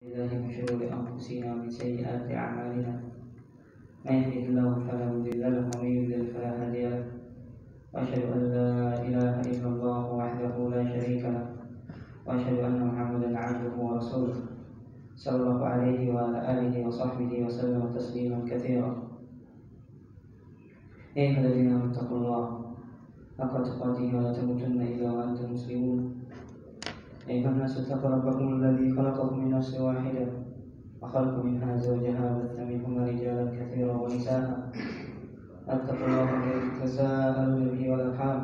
لله من شرور أنفسنا ومن سيئات أعمالنا من يهده الله فلا مضل له ومن يضلل فلا هادي له وأشهد أن لا إله إلا الله وحده لا شريك له وأشهد أن محمدا عبده ورسوله صلى الله عليه وعلى آله وصحبه وسلم تسليما كثيرا. أيها الذين آمنوا اتقوا الله حق تقاته ولا تموتن إلا وأنتم مسلمون. أيها الناس اتقوا ربكم الذي خلقكم من نفس واحدة وخلق منها زوجها وبث منهما رجالا كثيرا ونساء. اتقوا الله الذي تساءلون به والأرحام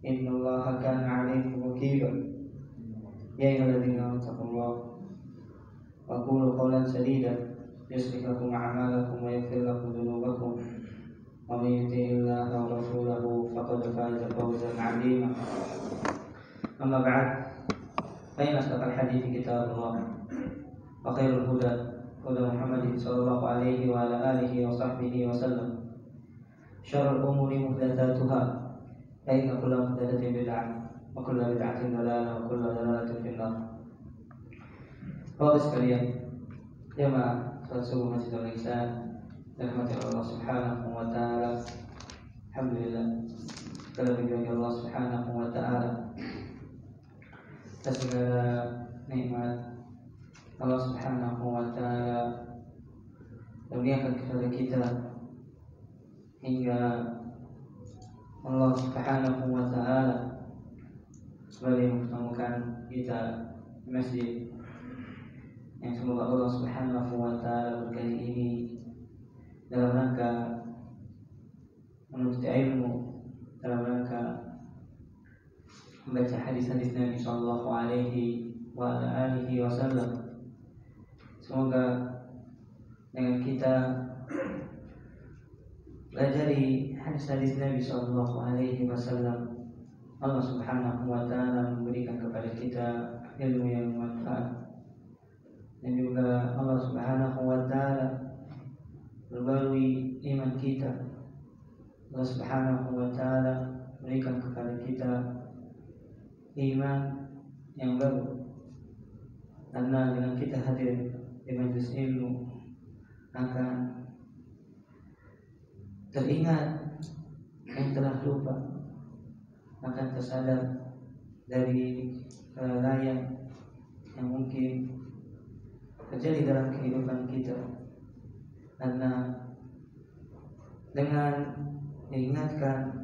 إن الله كان عليكم رقيبا. يا أيها الذين آمنوا اتقوا الله وقولوا قولا سديدا يصلح لكم أعمالكم ويغفر لكم ذنوبكم ومن يطع الله ورسوله فقد فاز فوزا عظيما. أما بعد فإن أصدق الحديث كتاب الله وخير الهدى هدى محمد صلى الله عليه وعلى آله وصحبه وسلم. شر الأمور محدثاتها فإن كل محدثة بدعة وكل بدعة ضلالة وكل ضلالة في النار. Bapak sekalian, jemaah salat subuh Masjid Al-Ihsan dirahmati Allah Subhanahu wa taala. Alhamdulillah, segala puji bagi Allah Subhanahu wa taala atas segala nikmat Allah Subhanahu wa taala berikan kepada kita hingga Allah Subhanahu wa taala kembali mempertemukan kita di masjid yang semoga Allah Subhanahu wa taala berkahi ini dalam rangka menuntut ilmu, dalam rangka membaca hadis-hadis Nabi sallallahu alaihi wa alihi wasallam. Semoga dengan kita pelajari hadis-hadis Nabi sallallahu alaihi wasallam, Allah Subhanahu wa taala memberikan kepada kita ilmu yang bermanfaat. Dan juga Allah Subhanahu wa taala berbarui iman kita. Allah Subhanahu wa taala berikan kepada kita iman yang baru. Karena dengan kita hadir di majelis ilmu akan teringat yang telah lupa, akan tersadar dari kelalaian yang mungkin terjadi dalam kehidupan kita. Karena dengan diingatkan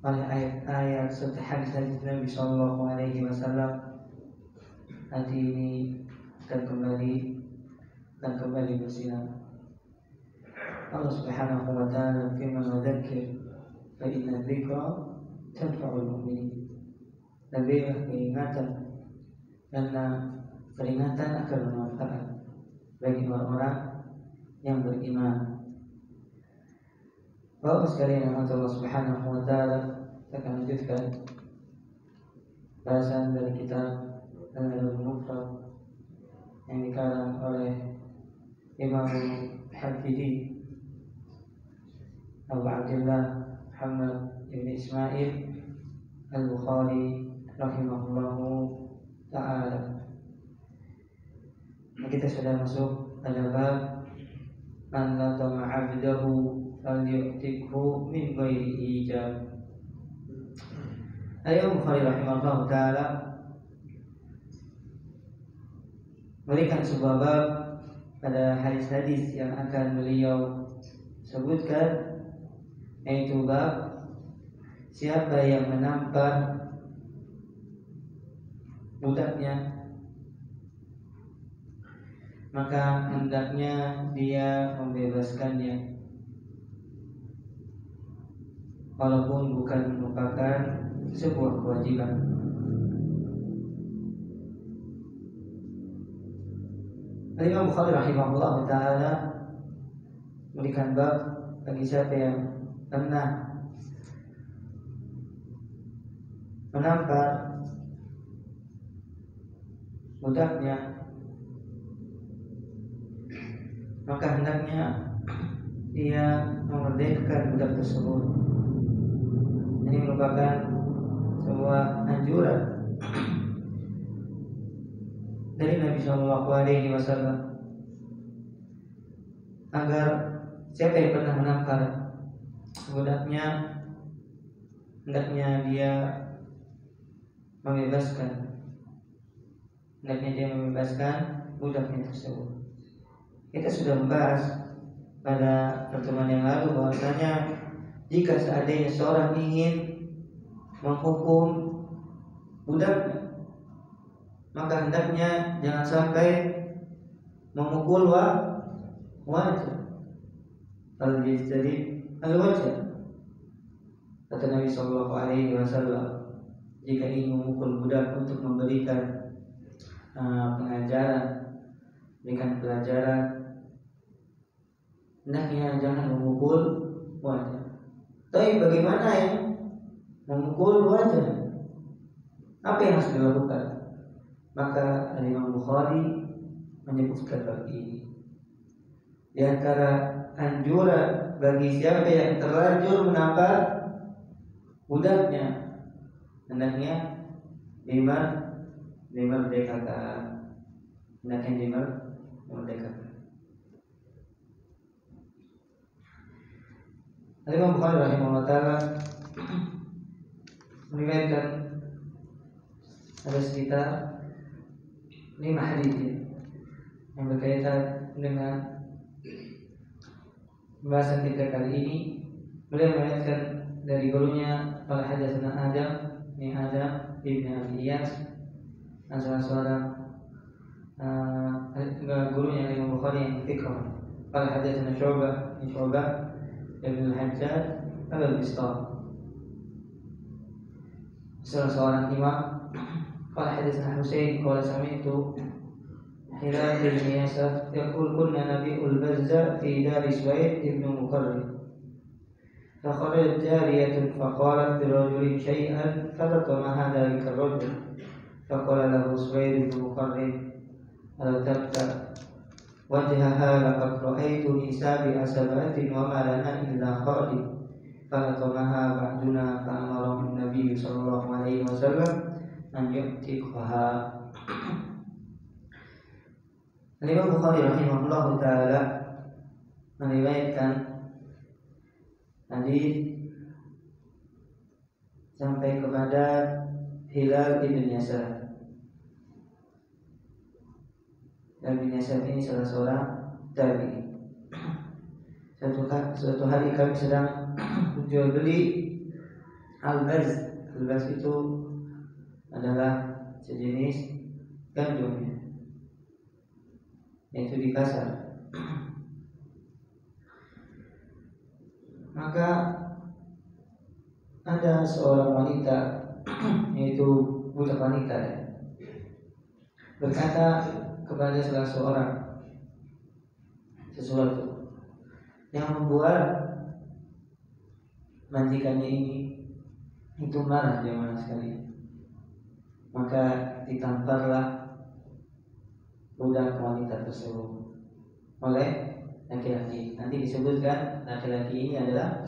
oleh ayat-ayat serta hadis-hadis Nabi sallallahu alaihi wasallam, hati ini akan kembali bersinar. Allah Subhanahu wa taala firman, "Wadzakir fa inna dzikra tanfa'ul mu'minin." Lebihlah peringatan, karena peringatan akan bermanfaat bagi orang-orang yang beriman. Bapak sekalian yang Allah Subhanahu wa taala, kita akan lanjutkan bahasan dari kitab Al-Adabul Mufrad yang dikarang oleh Imam Al-Hafidhi Abu Abdullah Muhammad ibn Ismail Al-Bukhari rahimahullahu ta'ala. Kita sudah masuk pada bab man latama 'abdahu falyu'tikhu min ghairi ijab. Imam Bukhari rahimahullahu ta'ala memberikan sebuah bab pada hadis-hadis yang akan beliau sebutkan, yaitu bab siapa yang menampar budaknya maka hendaknya dia membebaskannya, walaupun bukan merupakan sebuah kewajiban. Imam Bukhari rahimahullah ta'ala memberikan bab bagi siapa yang pernah menampar budaknya, maka hendaknya dia memerdekakan budak tersebut. Ini merupakan sebuah anjuran dari Nabi Shallallahu Alaihi Wasallam agar siapa yang pernah menampar budaknya hendaknya dia membebaskan budaknya tersebut. Kita sudah membahas pada pertemuan yang lalu bahwasanya jika seandainya seorang ingin menghukum budaknya, maka hendaknya jangan sampai memukul wajah. Jadi al-wajah. Kata Nabi Sallallahu Alaihi Wasallam, jika ingin memukul budak untuk memberikan pengajaran, berikan pelajaran, hendaknya jangan memukul wajah. Tapi bagaimana yang memukul wajah? Apa yang harus dilakukan? Maka Imam Bukhari menyebutkan bab ini. Di antara anjuran bagi siapa yang terlanjur menampar budaknya, hendaknya dimerdekakan. Imam Bukhari rahimahullah taala meriwayatkan ada sekitar 5 hadis yang berkaitan dengan pembahasan kita kali ini. Beliau meriwayatkan dari gurunya, qala hadatsana Adam bin Abi Iyas, salah seorang gurunya Imam Bukhari yang fiqh. Qala hadatsana Syu'bah ibn al-Hajjaj al-Bistami, salah seorang imam. Qala hadatsana Husain qala sami'tu Hilal bin Yasaf yaqul kunna nabi'ul Bazza fi dari Suwaid ibn Muqarrib فخرجت جارية فقالت لرجل شيئا فلطمها ذلك الرجل فقال له سويد بن مقرن ألا تبتع وجهها لقد رأيت نساء سبعة وما لنا إلا خادم فلطمها بعدنا فأمره النبي صلى الله عليه وسلم أن يعتقها. Imam Bukhari rahimahullah taala meriwayatkan hadis sampai kepada Hilal bin Yasaf. Hilal bin Yasaf ini salah seorang tabi'in. Suatu hari kami sedang jual beli albaz. Albaz itu adalah sejenis gandum, yaitu di pasar. Maka ada seorang wanita, yaitu budak wanita, berkata kepada salah seorang sesuatu yang membuat majikannya ini itu marah, dia marah sekali. Maka ditamparlah budak wanita tersebut oleh laki-laki. Nanti disebutkan laki-laki ini adalah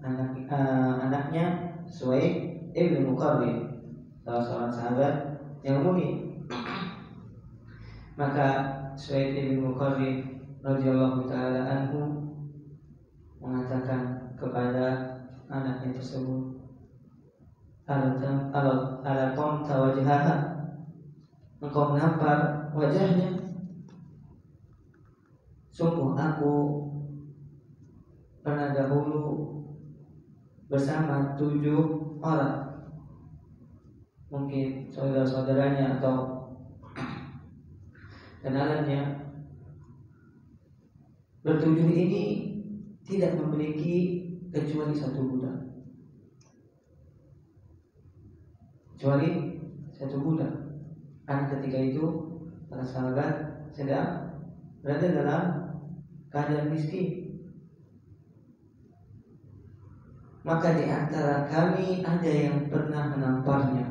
anaknya Suwaid ibn Muqarrib, salah seorang sahabat yang mulia. Maka Suwaid ibn Muqarrib radhiyallahu taala anhu mengatakan kepada anaknya tersebut, ala qamta wajhaha, engkau menampar wajahnya. Sungguh aku pernah dahulu bersama 7 orang, mungkin saudara-saudaranya atau kenalannya. Bertujuh ini tidak memiliki kecuali 1 budak. Karena ketika itu para sahabat sedang berada dalam keadaan miskin. Maka di antara kami ada yang pernah menamparnya.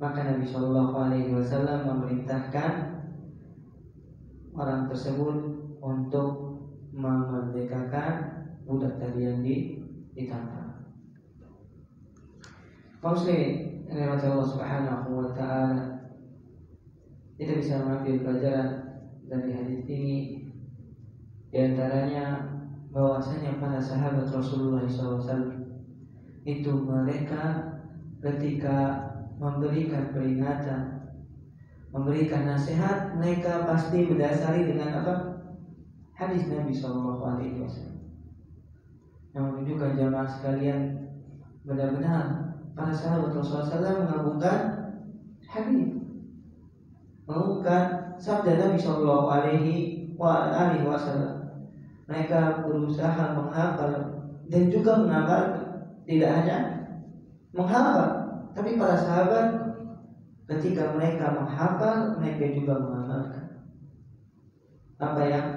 Maka Nabi Shallallahu Alaihi Wasallam memerintahkan orang tersebut untuk memerdekakan budak tadi yang ditampar. Muslim, Rahmat Allah Subhanahu wa taala, kita bisa mengambil pelajaran dari hadis ini, di antaranya bahwasanya para sahabat Rasulullah SAW itu mereka ketika memberikan peringatan, memberikan nasihat, mereka pasti berdasari dengan apa? Hadis Nabi SAW, yang menunjukkan jamaah sekalian, benar-benar para sahabat Rasulullah SAW mengagungkan hadis, mengagungkan sabda Nabi SAW. Mereka berusaha menghafal dan juga mengamalkan. Tidak hanya menghafal, tapi para sahabat ketika mereka menghafal, mereka juga mengamalkan apa yang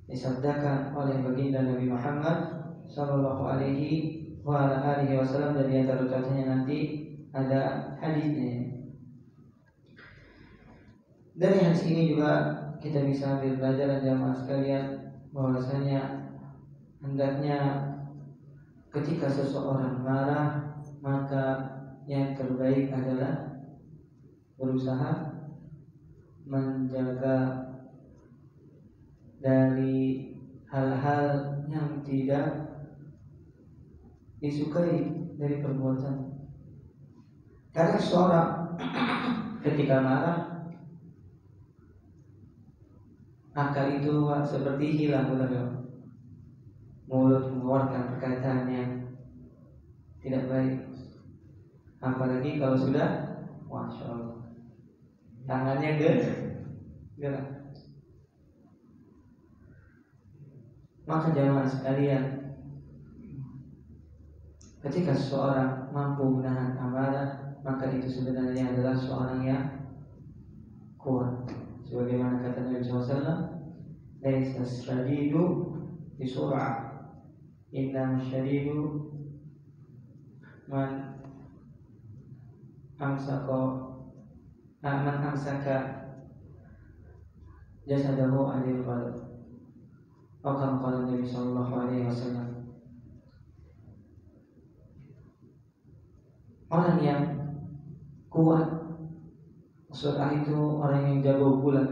disabdakan oleh baginda Nabi Muhammad Sallallahu Alaihi Wasallam. Dan di antara contohnya nanti ada hadisnya. Dari hadis ini juga kita bisa ambil pelajaran jamaah sekalian, bahwasanya hendaknya ketika seseorang marah, maka yang terbaik adalah berusaha menjaga dari hal-hal yang tidak disukai dari perbuatan. Karena seorang ketika marah, akal itu seperti hilang, benar. Mulut mengeluarkan perkataan yang tidak baik, apalagi kalau sudah, masya Allah, tangannya gerak. Maka jamaah sekalian, ketika seseorang mampu menahan amarah, maka itu sebenarnya adalah seorang yang kuat. Sebagaimana kata Nabi SAW, laisa syadidu bisur'ah, innama syadidu man amsaka jasadahu anil qalb. Maka kata Nabi Sallallahu Alaihi Wasallam, orang yang kuat, surah itu orang yang jago bulat.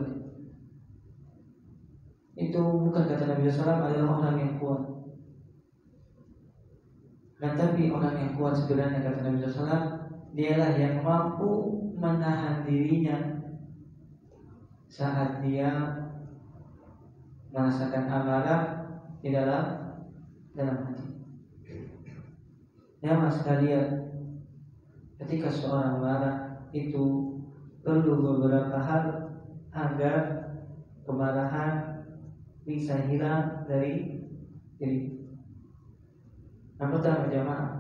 Itu bukan kata Nabi SAW adalah orang yang kuat. Dan tapi orang yang kuat sebenarnya kata Nabi SAW, dialah yang mampu menahan dirinya saat dia merasakan amarah di dalam hati. Ya mas sekalian, ketika seorang marah itu perlu beberapa hal agar kemarahan bisa hilang dari diri. Yang pertama jamaah,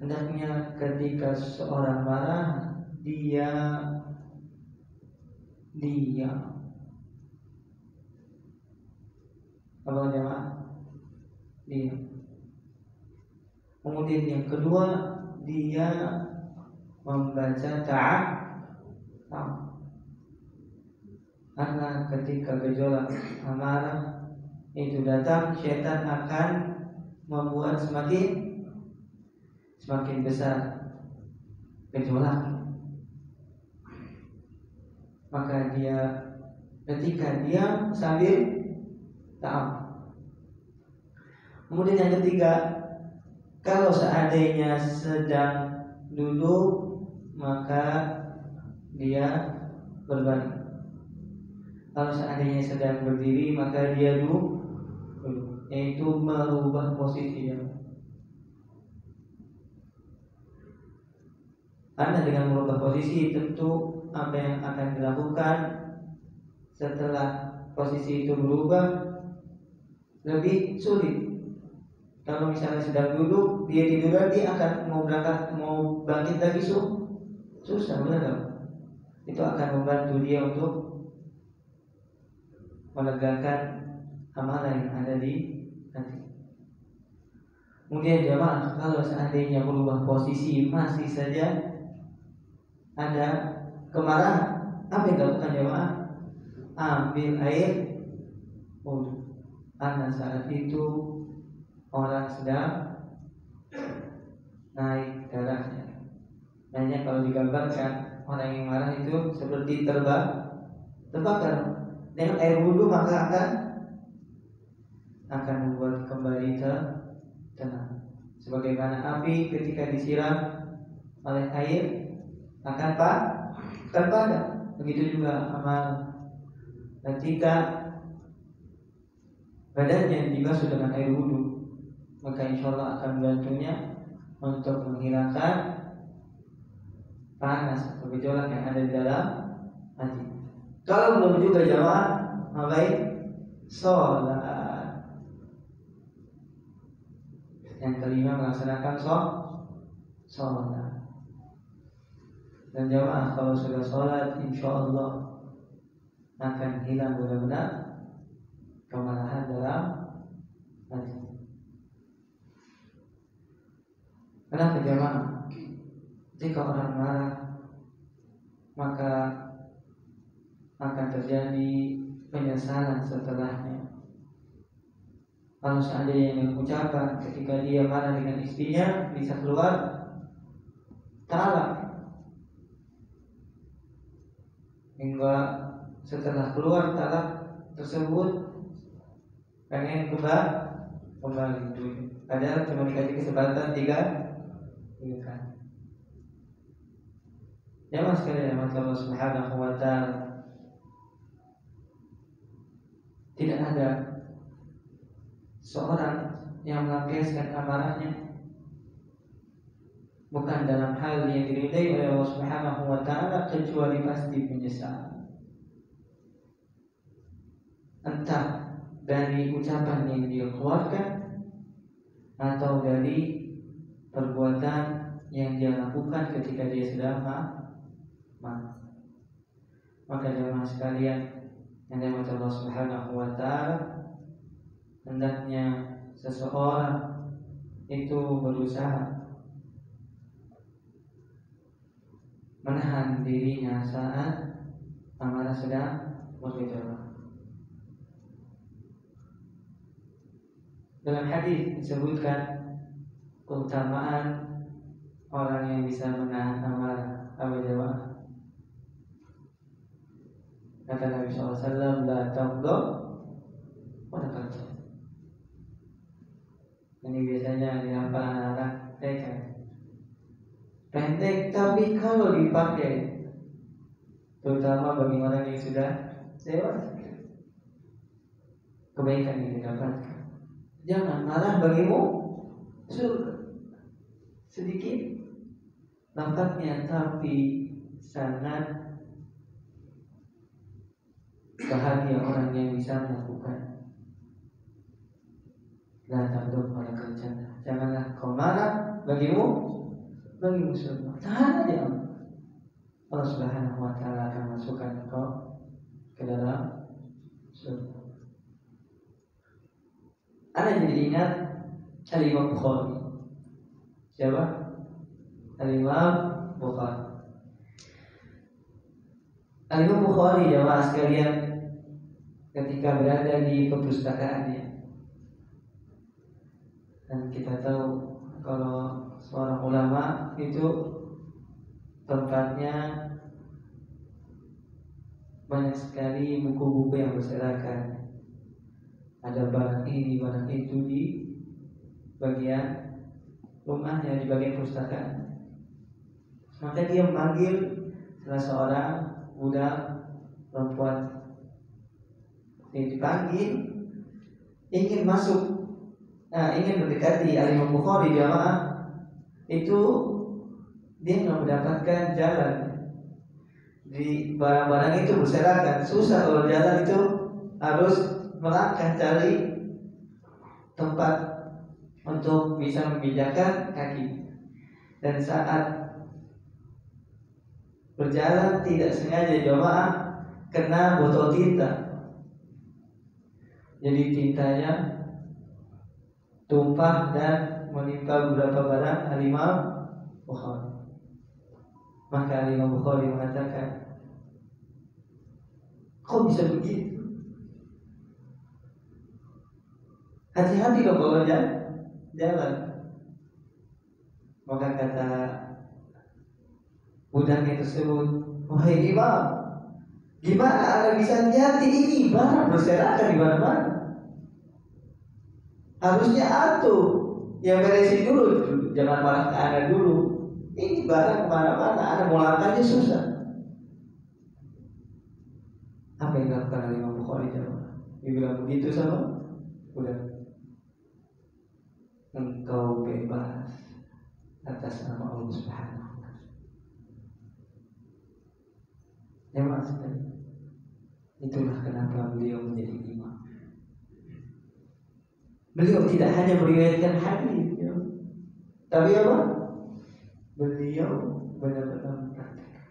hendaknya ketika seorang marah dia apa jamaah? Dia. Kemudian yang kedua, dia membaca ta'awudz. Karena ketika gejolak amarah itu datang, syaitan akan membuat semakin besar gejolak. Maka dia ketika diam sambil ta'awudz. Kemudian yang ketiga, kalau seandainya sedang duduk, maka dia berbalik. Kalau seandainya sedang berdiri, maka dia duduk, yaitu merubah posisinya. Karena dengan merubah posisi, tentu apa yang akan dilakukan setelah posisi itu berubah lebih sulit. Kalau misalnya sedang duduk, dia tiduran, dia akan mau bangkit lagi susah, benar. Itu akan membantu dia untuk melegakan amarah yang ada di hati. Kemudian jamaah, kalau seandainya berubah posisi masih saja ada kemarahan, apa yang dilakukan jamaah? Ambil air wudu. Karena saat itu orang sedang naik darahnya. Hanya kalau digambarkan orang yang marah itu seperti terbakar dengan air wudhu, maka akan membuat kembali tenang. Sebagaimana api ketika disiram oleh air akan padam. Begitu juga amal ketika badannya dibasuh dengan air wudhu, maka insya Allah akan membantunya untuk menghilangkan panas atau gejolak yang ada di dalam hati. Kalau belum juga jamaah, baik sholat. Yang kelima, melaksanakan sholat. Dan jamaah kalau sudah sholat, insya Allah akan hilang benar-benar kemarahan dalam hati. Kenapa jamaah? Jika orang marah, maka akan terjadi penyesalan setelahnya. Kalau seandainya yang ucapan ketika dia marah dengan istrinya bisa keluar talak, hingga setelah keluar talak tersebut pengen kembali dulu. Padahal cuma dikasih kesempatan 3 kali. Jamaah sekalian yang Allah Subhanahu wa ta'ala, tidak ada seorang yang melampiaskan amarahnya bukan dalam hal yang diridai oleh Allah Subhanahu wa ta'ala, kecuali pasti menyesal. Entah dari ucapan yang dia keluarkan atau dari perbuatan yang dia lakukan ketika dia sedang marah. Maka jemaah sekalian yang dirahmati Allah Subhanahu wa ta'ala, hendaknya seseorang itu berusaha menahan dirinya saat amarah sedang bergejolak. Dalam hadis disebutkan keutamaan orang yang bisa menahan amarah. Apa jemaah? Kata Nabi SAW, la taghdab wa la tahzan. Ini biasanya dihafal anak-anak TK. Pendek tapi kalau dipakai, terutama bagi orang yang sudah dewasa, kebaikan yang didapatkan. Jangan marah bagimu surga. Sedikit nampaknya tapi sangat bahagia orang yang bisa melakukan. La taghdab wa la tahzan. Janganlah kau marah bagimu surga. Tahan aja. Allah Subhanahu wa ta'ala akan masukkan kau ke dalam surga. Anda jadi ingat Al-Imam Bukhari. Siapa? Al-Imam Bukhari. Al-Imam Bukhari, jemaah sekalian, ketika berada di perpustakaannya, dan kita tahu kalau seorang ulama itu tempatnya banyak sekali buku-buku yang berserakan. Ada barang ini, barang itu di bagian rumahnya, di bagian perpustakaan. Maka dia memanggil salah seorang budak perempuan. Dia dipanggil, ingin masuk, ingin mendekati Al-Imam Bukhari, jamaah. Itu dia nggak mendapatkan jalan. Di barang-barang itu berserakan, susah kalau jalan itu harus melangkah cari tempat untuk bisa memijakkan kaki. Dan saat berjalan tidak sengaja jamaah kena botol tinta. Jadi tintanya tumpah dan menimpa beberapa barang Al-Imam Bukhari. Maka Al-Imam Bukhari mengatakan, kok bisa begitu? Hati-hati dong kalau jalan. Maka kata budaknya tersebut, wahai imam, gimana anda bisa hati-hati, ini barang berserakan di mana-mana. Harusnya antum yang beresin dulu, jangan marah ke anda dulu. Ini barang kemana-mana, anda mau langkahnya susah. Apa yang dilakukan oleh Imam Bukhari jamaah? Dibilang begitu sama, udah, engkau bebas atas nama Allah Subhanahu wa Ta'ala. Jamaah sekalian, itulah kenapa beliau menjadi imam. Beliau tidak hanya meriwayatkan hadis, ya, tapi apa? Beliau benar-benar mempraktikkan.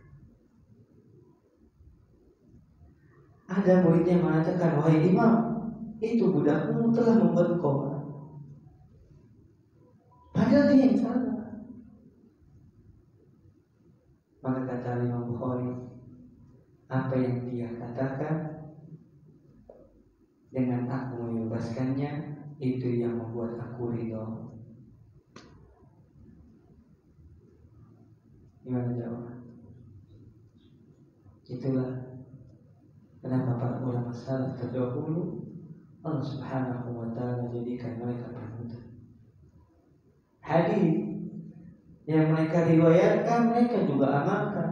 Ada muridnya mengatakan, wahai imam, itu budakmu telah membuat koma. Padahal dia yang salah. Maka kata Imam Bukhari, apa yang dia katakan dengan aku membebaskannya, itu yang membuat aku ridho. Gimana jawab? Itulah kenapa para ulama salaf terdahulu Allah Subhanahu wa Ta'ala jadikan mereka panutan. Hadis yang mereka riwayatkan, mereka juga amalkan.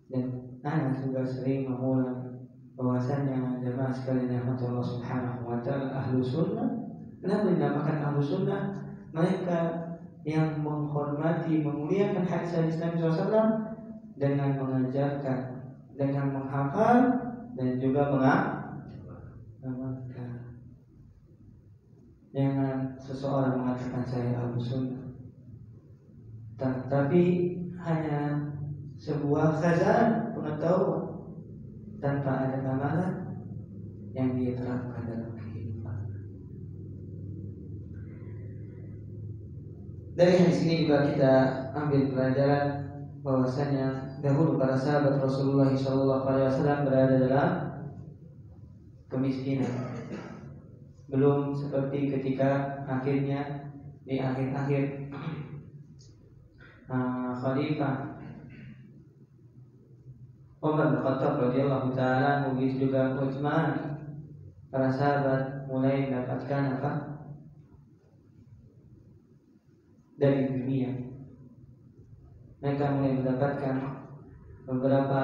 Dan anak juga sering mengulang bahwasannya jemaah sekalian yang Allah Subhanahu wa Ta'ala ahlu sunnah. Kenapa dinamakan ahlu sunnah? Mereka yang menghormati, memuliakan hadis-hadis Nabi SAW dengan mengajarkan, dengan menghafal, dan juga mengamalkan. Jangan seseorang mengatakan saya ahlu sunnah, tapi hanya sebuah khazan pengetahuan tanpa ada amalan yang dia terapkan dalam kehidupan. Dari hadis ini juga kita ambil pelajaran bahwasanya dahulu para sahabat Rasulullah SAW berada dalam kemiskinan. Belum seperti ketika akhirnya di akhir-akhir Khalifah Umar bin Khattab radhiyallahu ta'ala, begitu juga Utsman, para sahabat mulai mendapatkan apa? Dari dunia. Mereka mulai mendapatkan beberapa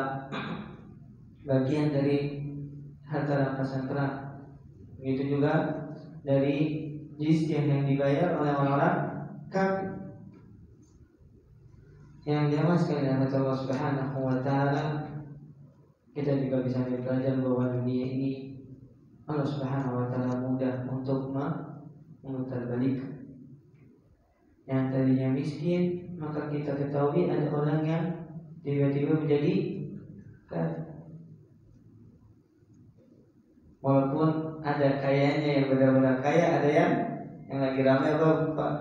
bagian dari harta rampasan perang. Begitu juga dari jizyah yang dibayar oleh orang-orang kafir. Yang jamaah sekalian kata Allah Subhanahu wa Ta'ala, kita juga bisa belajar bahwa dunia ini Allah Subhanahu wa Ta'ala mudah untuk memutarbalikkan. Yang tadinya miskin, maka kita ketahui ada orang yang tiba-tiba menjadi kaya. Walaupun ada kayanya yang benar-benar kaya, ada yang lagi ramai apa Pak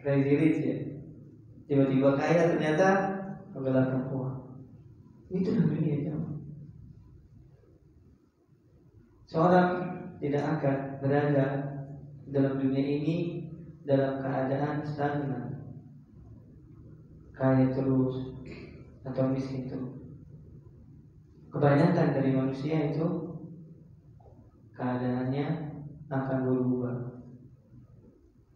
Crazy Rich ya, tiba-tiba kaya ternyata menggelapkan uang. Itulah dunia jamaah. Seorang tidak akan berada dalam dunia ini dalam keadaan stagnan, kaya terus atau miskin terus. Kebanyakan dari manusia itu keadaannya akan berubah.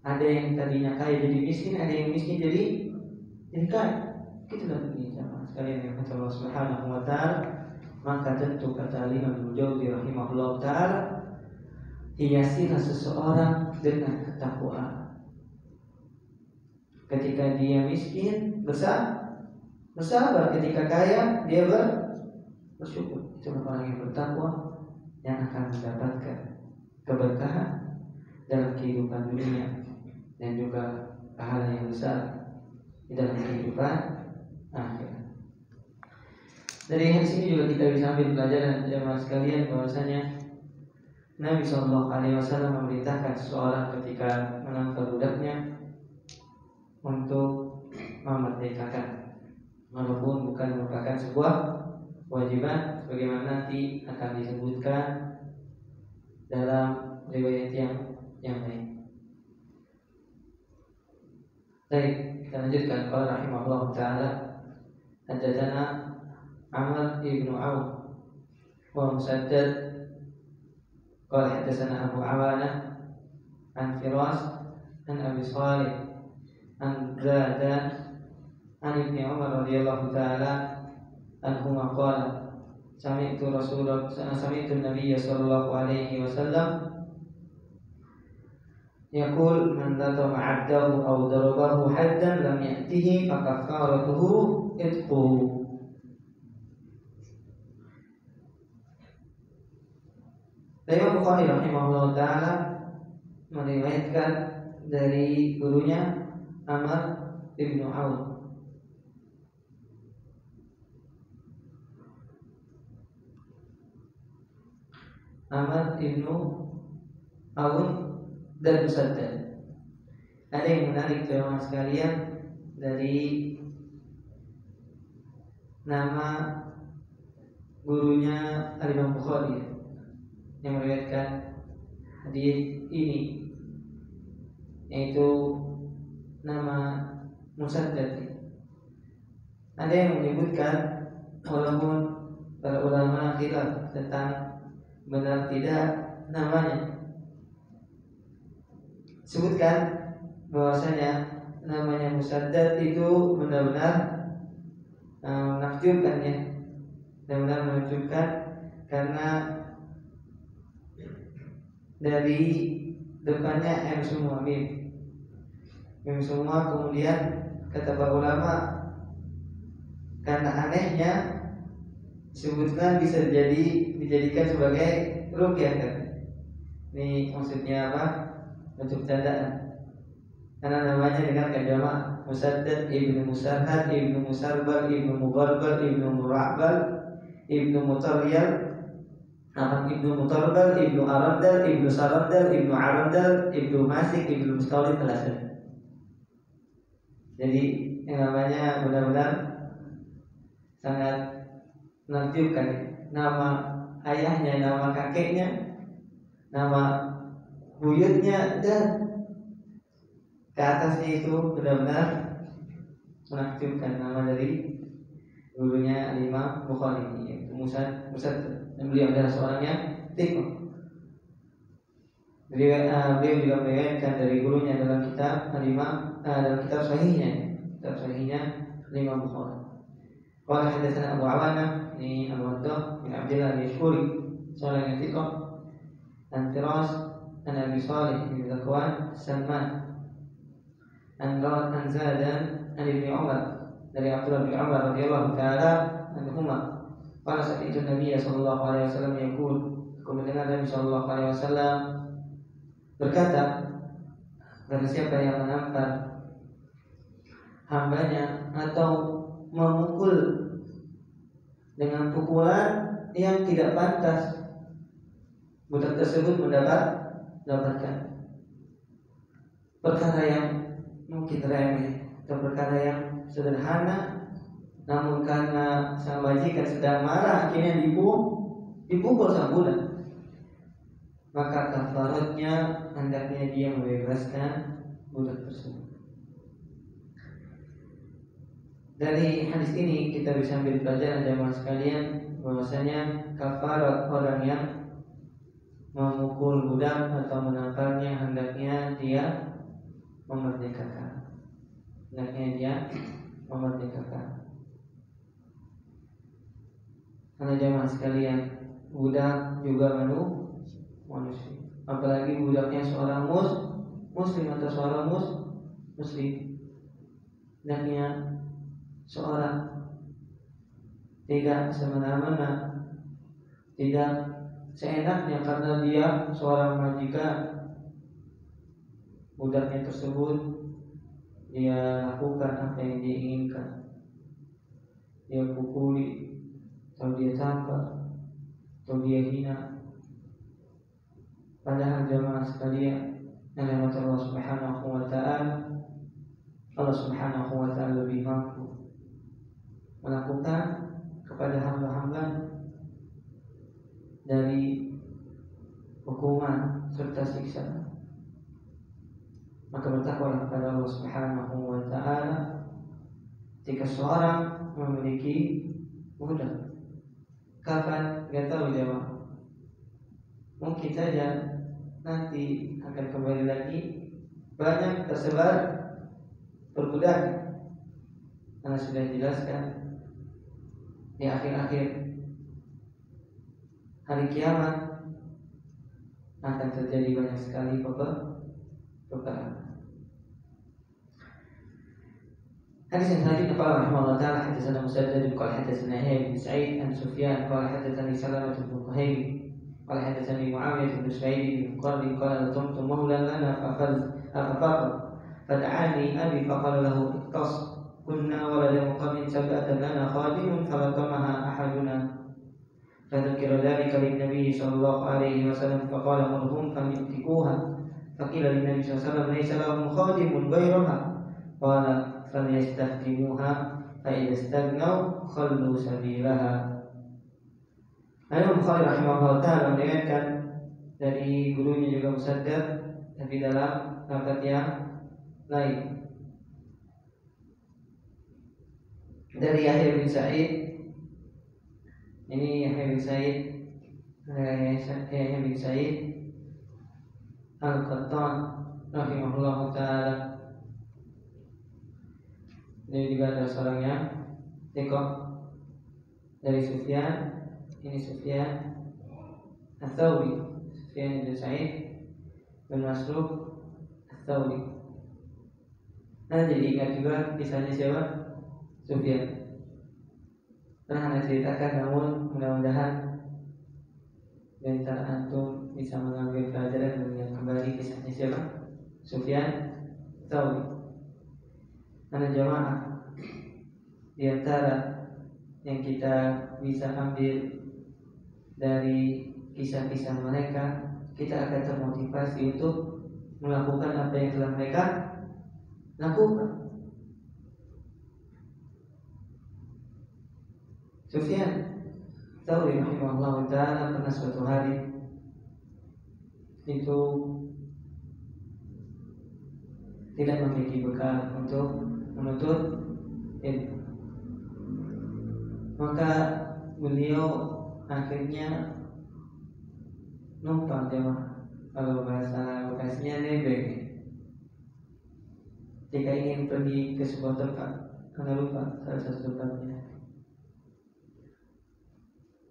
Ada yang tadinya kaya jadi miskin, ada yang miskin jadi kaya. Itulah dunia jamaah sekalian yang kata Allah Subhanahu wa Ta'ala. Maka tentu kata Imam Ibnu Jauzi rahimahullah ta'ala, hiasilah seseorang dengan ketakwaan. Ketika dia miskin, bersabar. Ketika kaya, dia bersyukur. Itulah orang yang bertakwa yang akan mendapatkan keberkahan dalam kehidupan dunia dan juga pahala yang besar di dalam kehidupan akhirat. Dari hadis ini juga kita bisa ambil pelajaran jemaah sekalian bahwasanya Nabi SAW memerintahkan seseorang ketika menangkap budaknya untuk memerdekakan, walaupun bukan merupakan sebuah kewajiban, sebagaimana nanti akan disebutkan dalam riwayat yang lain. Baik, kita lanjutkan. Qala rahimahullah taala haddatsana Amr ibn Auf wa Musaddad qala haddatsana Abu Awanah an Firas an Abi Salih an Zadan an Ibnu Umar radhiyallahu taala anhuma qala sami'tu an-nabiy sallallahu alaihi wasallam yaqul man latama 'abdahu aw darabahu haddan lam ya'tihi fa kaffaratuhu itqu. Imam Bukhari rahimahullah taala meriwayatkan dari gurunya Amr ibnu Auf. Amr ibnu Auf dan Musaddad. Ada yang menarik teman sekalian dari nama gurunya Imam Bukhari yang meriwayatkan hadis ini, yaitu nama Musaddad. Ada yang menyebutkan walaupun para ulama khilaf tentang benar tidak namanya, sebutkan bahwasanya namanya Musaddad itu benar-benar menakjubkan ya, benar-benar menakjubkan karena dari depannya M semua, mim semua. Kemudian kata para ulama karena anehnya sebutkan bisa dijadikan sebagai ruqyah kan. Ini maksudnya apa? Untuk candaan. Karena namanya dengan jamak Musaddad ibnu Musarhad ibnu Musarbal ibnu Mughalbal ibnu Murahbal ibnu Mutaryal ibnu Mutarbal ibnu Arandal ibnu Sarandal ibnu Arandal ibnu Masik ibnu Mustawlid al-Asad. Jadi yang namanya benar-benar sangat menakjubkan. Nama ayahnya, nama kakeknya, nama buyutnya dan ke atasnya itu benar-benar menakjubkan. Nama dari gurunya Imam Bukhari yaitu Musaddad, dan beliau adalah seorang yang thiqah. Beliau juga meriwayatkan dari gurunya dalam kitab dalam kitab sahihnya Imam Bukhari. Qala hadatsana Abu Awanah, ini Abu Waddah bin Abdullah al-Yashkuri, seorang yang thiqah, an Firas an Abi Salih bin Zakwan Salman an Zadan an Ibnu Umar, dari Abdullah bin Umar radhiyallahu taala anhuma. Qala sami'tu an-nabiy sallallahu alaihi wasallam yaqul, aku mendengar Nabi sallallahu alaihi wasallam berkata, barang siapa yang menampar hambanya atau memukul dengan pukulan yang tidak pantas, budak tersebut mendapatkan perkara yang mungkin remeh atau perkara yang sederhana, namun karena sang majikan sedang marah akhirnya dipukul sang budak, maka kafaratnya hendaknya dia membebaskan budak tersebut. Dari hadis ini kita bisa ambil pelajaran jamaah sekalian bahwasanya kafarat orang yang memukul budak atau menamparnya hendaknya dia memerdekakan. Karena jamaah sekalian, budak juga manusia. Apalagi budaknya seorang muslim atau seorang muslim. Hendaknya seorang tidak semena-mena, tidak seenaknya karena dia seorang majikan, budaknya tersebut dia lakukan apa yang dia inginkan, dia pukuli atau dia tampar atau dia hina. Padahal jamaah sekalian, Allah Subhanahu wa ta'ala, Allah Subhanahu wa ta'ala lebih mampu melakukan kepada hamba-hamba dari hukuman serta siksa maka bertakwalah kepada Allah Subhanahu wa taala. Jika seorang memiliki budak, kapan? Gak tahu jawab. Mungkin saja nanti akan kembali lagi banyak tersebar perbudakan. Karena sudah dijelaskan di akhir-akhir hari kiamat akan terjadi banyak sekali peperangan. Hadis yang selanjutnya qala rahimahullah ta'ala hadatsana Musaddad qala hadatsana Yahya bin Sa'id an Sufyan qala hadatsani Salamah bin Quhayl qala hadatsani Muawiyah bin Sa'id bin Qarni qala tumtu mawlan lana faqad fad'ani abi faqala lahu iqtas kunna walada muqamin sab'atan lana khadimun falatamaha ahaduna فذكر ذلك للنبي صلى الله عليه وسلم فقال مرهم فليمسكوها فقيل للنبي صلى الله عليه وسلم ليس لهم خادم غيرها قال فليستخدموها فإذا استغنوا خلوا سبيلها. Imam Bukhari rahimahullah ta'ala meriwayatkan dari gurunya juga Musaddad, tapi dalam lafaz yang lain dari Yahya bin Sa'id. Ini Yahya bin Sa'id Al-Qattan rahimahullah ta'ala. Ini juga ada seorang yang thiqah dari Sufyan. Ini Sufyan Ats-Tsauri, Sufyan bin Sa'id bin Masruq Ats-Tsauri. Nah, jadi ingat juga kisahnya siapa? Sufyan. Pernah Anda ceritakan, namun mudah-mudahan antara antum bisa mengambil pelajaran dan mengingat kembali kisahnya siapa? Sufyan Ats-Tsauri. Karena jamaah, di antara yang kita bisa ambil dari kisah-kisah mereka, kita akan termotivasi untuk melakukan apa yang telah mereka lakukan. Sufyan Ats-Tsauri rahimahullah ta'ala pernah suatu hari itu tidak memiliki bekal untuk menuntut ilmu. Maka beliau akhirnya numpang jemaah, kalau bahasa Bekasinya nebeng. Jika ingin pergi ke sebuah tempat, karena lupa salah satu tempatnya,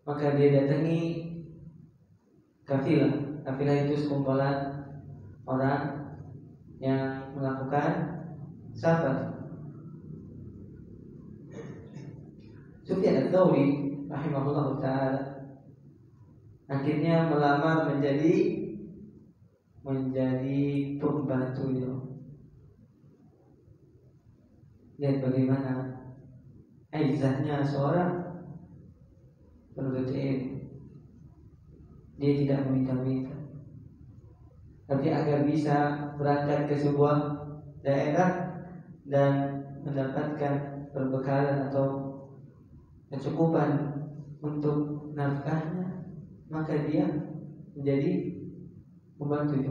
maka dia datangi kafilah. Kafilah itu sekumpulan orang yang melakukan safar. Sufyan Ats-Tsauri rahimahullah ta'ala akhirnya melamar menjadi pembantunya. Lihat bagaimana aizahnya seorang penuntut ilmu. Dia tidak meminta-minta, tapi agar bisa berangkat ke sebuah daerah dan mendapatkan perbekalan atau kecukupan untuk nafkahnya, maka dia menjadi pembantu.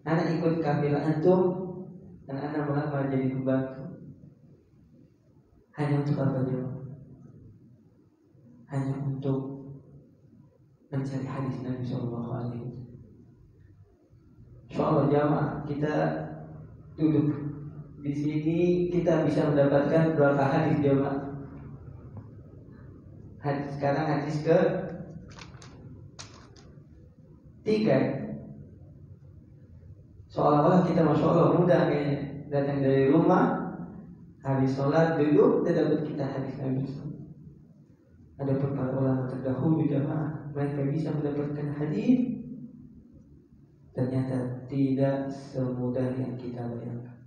Anak ikut kafilah antum dan anak melamar jadi pembantu. Hanya untuk apa jemaah? Hanya untuk mencari hadis Nabi Sallallahu Alaihi Wasallam. Insyaallah jamaah, kita duduk di sini kita bisa mendapatkan berapa hadis jamaah? Hadis sekarang hadis ke 3. Seolah-olah kita masya Allah mudah kayaknya, datang dari rumah, habis sholat duduk, dan dapat kita hadis Nabi. Ada para ulama terdahulu jamaah, mereka bisa mendapatkan hadis, ternyata tidak semudah yang kita bayangkan.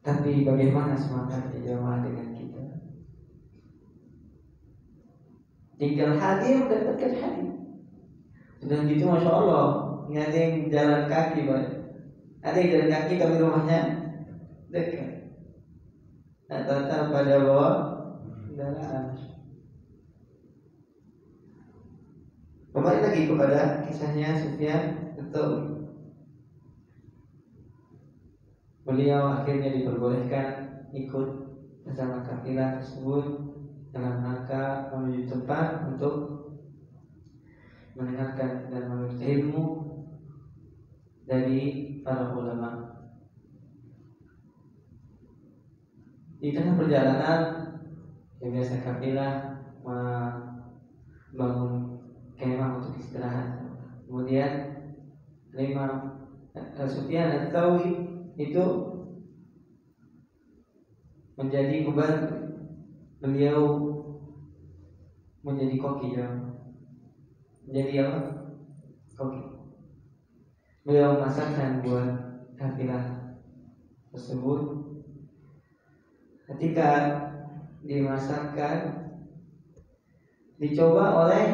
Tapi bagaimana semangatnya jamaah dengan kita? Tinggal hadir mendapatkan hadis. Sudah gitu masya Allah, nggak ada yang jalan kaki, Pak. Ada yang jalan kaki tapi rumahnya dekat. Rata-rata pada bawah kendaraan. Kembali lagi kepada kisahnya Sufyan Ats-Tsauri. beliau akhirnya diperbolehkan ikut bersama kafilah tersebut dalam rangka menuju tempat untuk mendengarkan dan menuntut ilmu dari para ulama. Di tengah perjalanan, yang biasa kafilah membangun kemah untuk istirahat. Kemudian Imam Sufyan Ats-Tsauri itu menjadi pembantu, beliau menjadi koki ya. Menjadi apa? Koki. Beliau masakkan buat kafilah tersebut. Ketika dimasakkan, dicoba oleh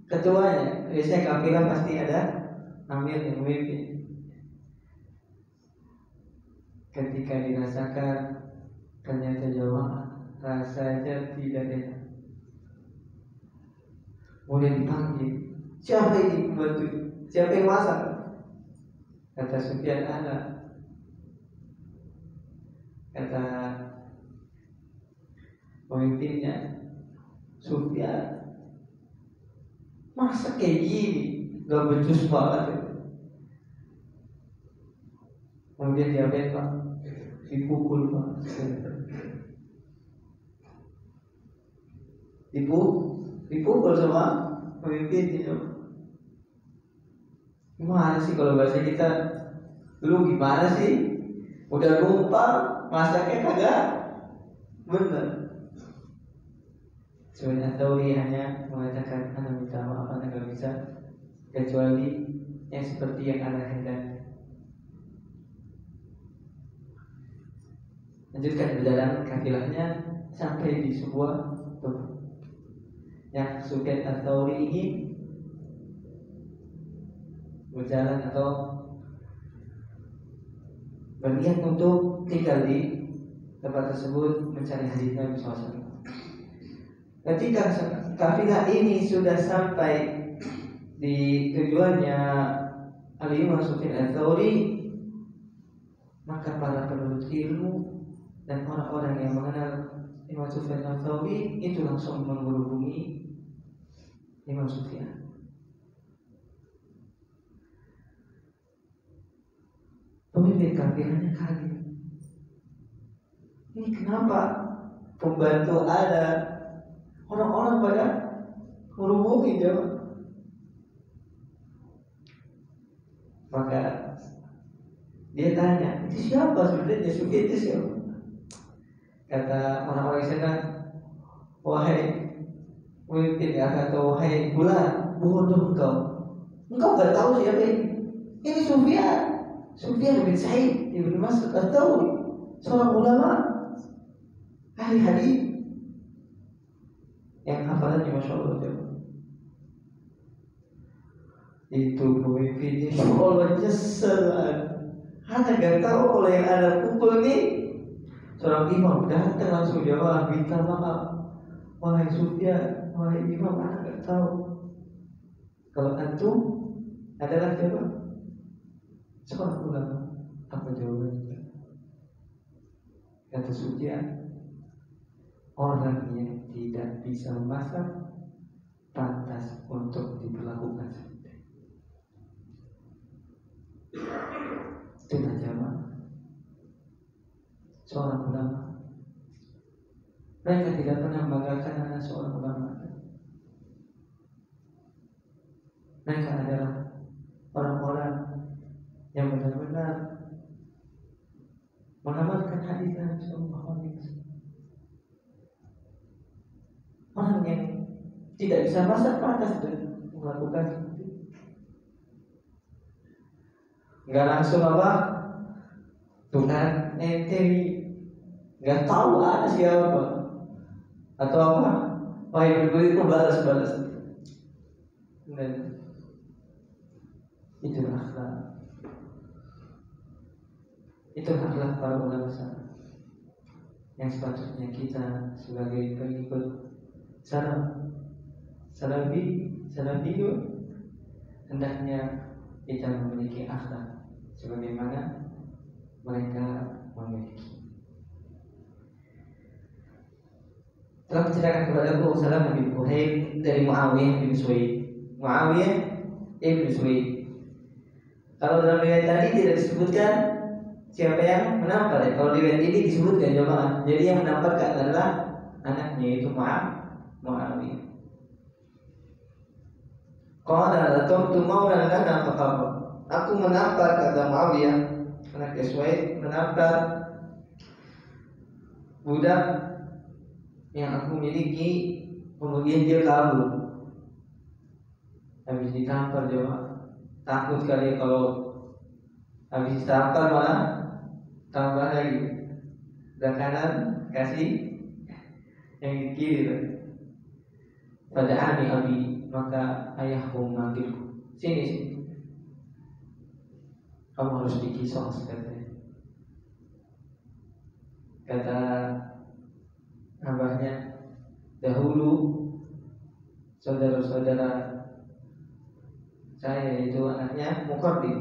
ketuanya. Biasanya kafilah pasti ada amir yang memimpin. Ketika dirasakan, ternyata jawab rasanya tidak enak. Kemudian dipanggil, siapa ini pembantu? Siapa yang masak? Kata Sufyan, ada. Kata pemimpinnya, Sufyan, masa kayak gini, gak becus banget. Kemudian dia Pak, dipukul Pak, dipukul sama pemimpin itu. Gimana sih kalau bahasa kita? Lu gimana sih? Udah lupa masaknya kagak bener. Sebenarnya Tsauri hanya mengatakan, "Ana minta maaf, ana gak bisa kecuali yang seperti yang ana hendak." Lanjutkan perjalanan kafilahnya sampai di sebuah tempat yang Sufyan Ats-Tsauri ingin berjalan atau berniat untuk tinggal di tempat tersebut mencari hadis Nabi SAW. Ketika kafilah ini sudah sampai di tujuannya Al-Imam Sufyan Ats-Tsauri, maka para penuntut ilmu dan orang-orang yang mengenal Imam Sufyan Ats-Tsauri itu langsung menghubungi Imam Sufyan. Pemimpin kafilahnya kaget. Ini kenapa pembantu ada, orang-orang pada menghubungi jawab. Maka dia tanya, itu siapa sebenarnya? Sufyan itu siapa? Kata orang-orang di sana, wahai pemimpin atau wahai bulan, bodoh engkau gak tahu siapa ini? Ini Sufyan bin Sa'id bin Mas'ud Ats-Tsauri, seorang ulama ahli hadis yang hafalannya Masya Allah. Itu pemimpinnya Masya Allah nyesel. Hanya gak tahu kalau yang ada pukul ini seorang imam datang langsung jawab, minta maaf, wahai Sufyan, wahai imam, anak gak tahu kalau antum adalah siapa? Seorang ulama. Apa jawabannya? Kata Sufyan, orang yang tidak bisa masak pantas untuk diperlakukan seperti itu. Jawab seorang ulama. Mereka tidak pernah membanggakan anak seorang ulama. Mereka adalah orang-orang yang benar-benar mengamalkan hadis Nabi Sallallahu Alaihi Wasallam. Orang yang tidak bisa masak pantas dan melakukan seperti itu. Enggak langsung apa? Tuhan ente nggak tahu ada siapa atau apa? Wah yang begitu balas. Dan itulah akhlak. Itulah akhlak para ulama yang sepatutnya kita sebagai pengikut salafi hendaknya kita memiliki akhlak sebagaimana mereka memiliki. Telah menceritakan kepada Abu Salamah bin Kuhail dari Muawiyah bin Suwaid. Muawiyah bin Suwaid. Kalau dalam riwayat tadi tidak disebutkan siapa yang menampar ya. Kalau riwayat ini disebutkan jemaah. Jadi yang menamparkan adalah anaknya, yaitu Muawiyah. Qala latumtu maulan lana faqabba. Aku menampar, kata Muawiyah, anak Suwaid, menampar budak yang aku miliki, kemudian dia kabur. Habis ditampar jemaah, takut sekali kalau habis ditampar malah tambah lagi. Dan kanan kasih yang di kiri. Pada abi, maka ayahku memanggilku. Sini. Kamu harus dikisos, katanya. Kata abahnya, dahulu saudara-saudara saya, itu anaknya Muqarrib,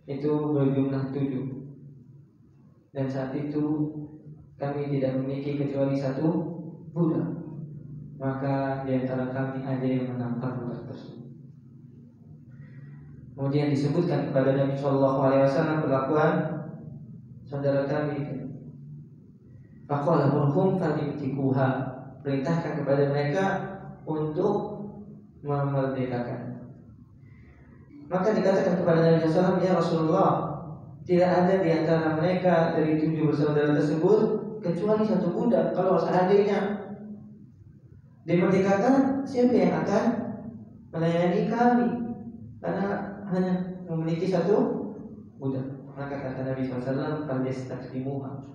itu berjumlah 7. Dan saat itu kami tidak memiliki kecuali 1 budak. Maka di antara kami ada yang menampar budak tersebut. Kemudian disebutkan kepada Nabi SAW perlakuan saudara kami. Faqala murhum falyutikuha, perintahkan kepada mereka untuk memerdekakan. Maka dikatakan kepada Nabi SAW, ya Rasulullah, tidak ada di antara mereka dari 7 bersaudara tersebut kecuali 1 budak. Kalau seandainya dimerdekakan, siapa yang akan melayani kami? Karena hanya memiliki 1 budak. Maka kata Nabi SAW, "Falyastakdimuha."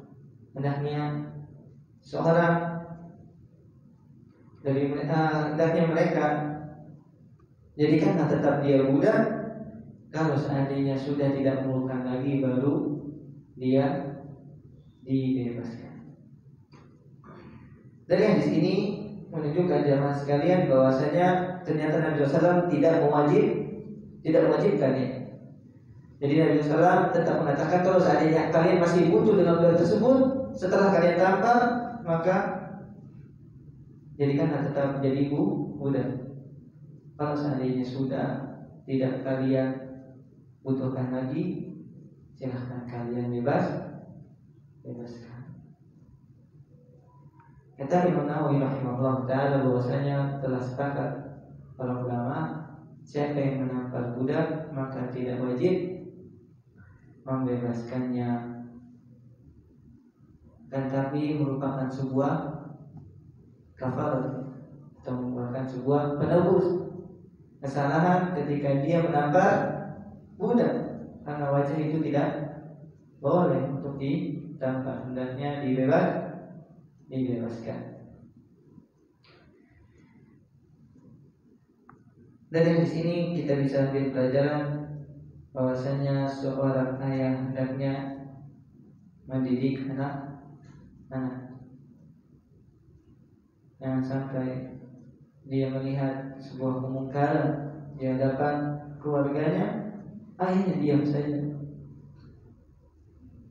Hendaknya seorang dari mereka jadikanlah tetap dia budak. Kalau seandainya sudah tidak memerlukan lagi, baru dia dibebaskan. Dari hadis ini menunjukkan jamaah sekalian bahwasanya ternyata Nabi SAW tidak mewajibkan ya. Jadi Nabi SAW tetap mengatakan kalau seandainya kalian masih butuh dengan budak tersebut setelah kalian tampar, maka jadikanlah tetap menjadi budak. Kalau seandainya sudah tidak kalian butuhkan lagi, silahkan kalian bebaskan. Kata Imam Nawawi rahimahullah ta'ala bahwasanya telah sepakat para ulama, siapa yang menampar budak maka tidak wajib membebaskannya, dan tapi merupakan sebuah kafarat atau merupakan sebuah penebus kesalahan ketika dia menampar budak, karena wajah itu tidak boleh untuk ditampar, hendaknya dibebaskan. Dari sini kita bisa ambil pelajaran bahwasanya seorang ayah hendaknya mendidik anak. Jangan sampai dia melihat sebuah kemungkaran di hadapan keluarganya, ayahnya diam saja.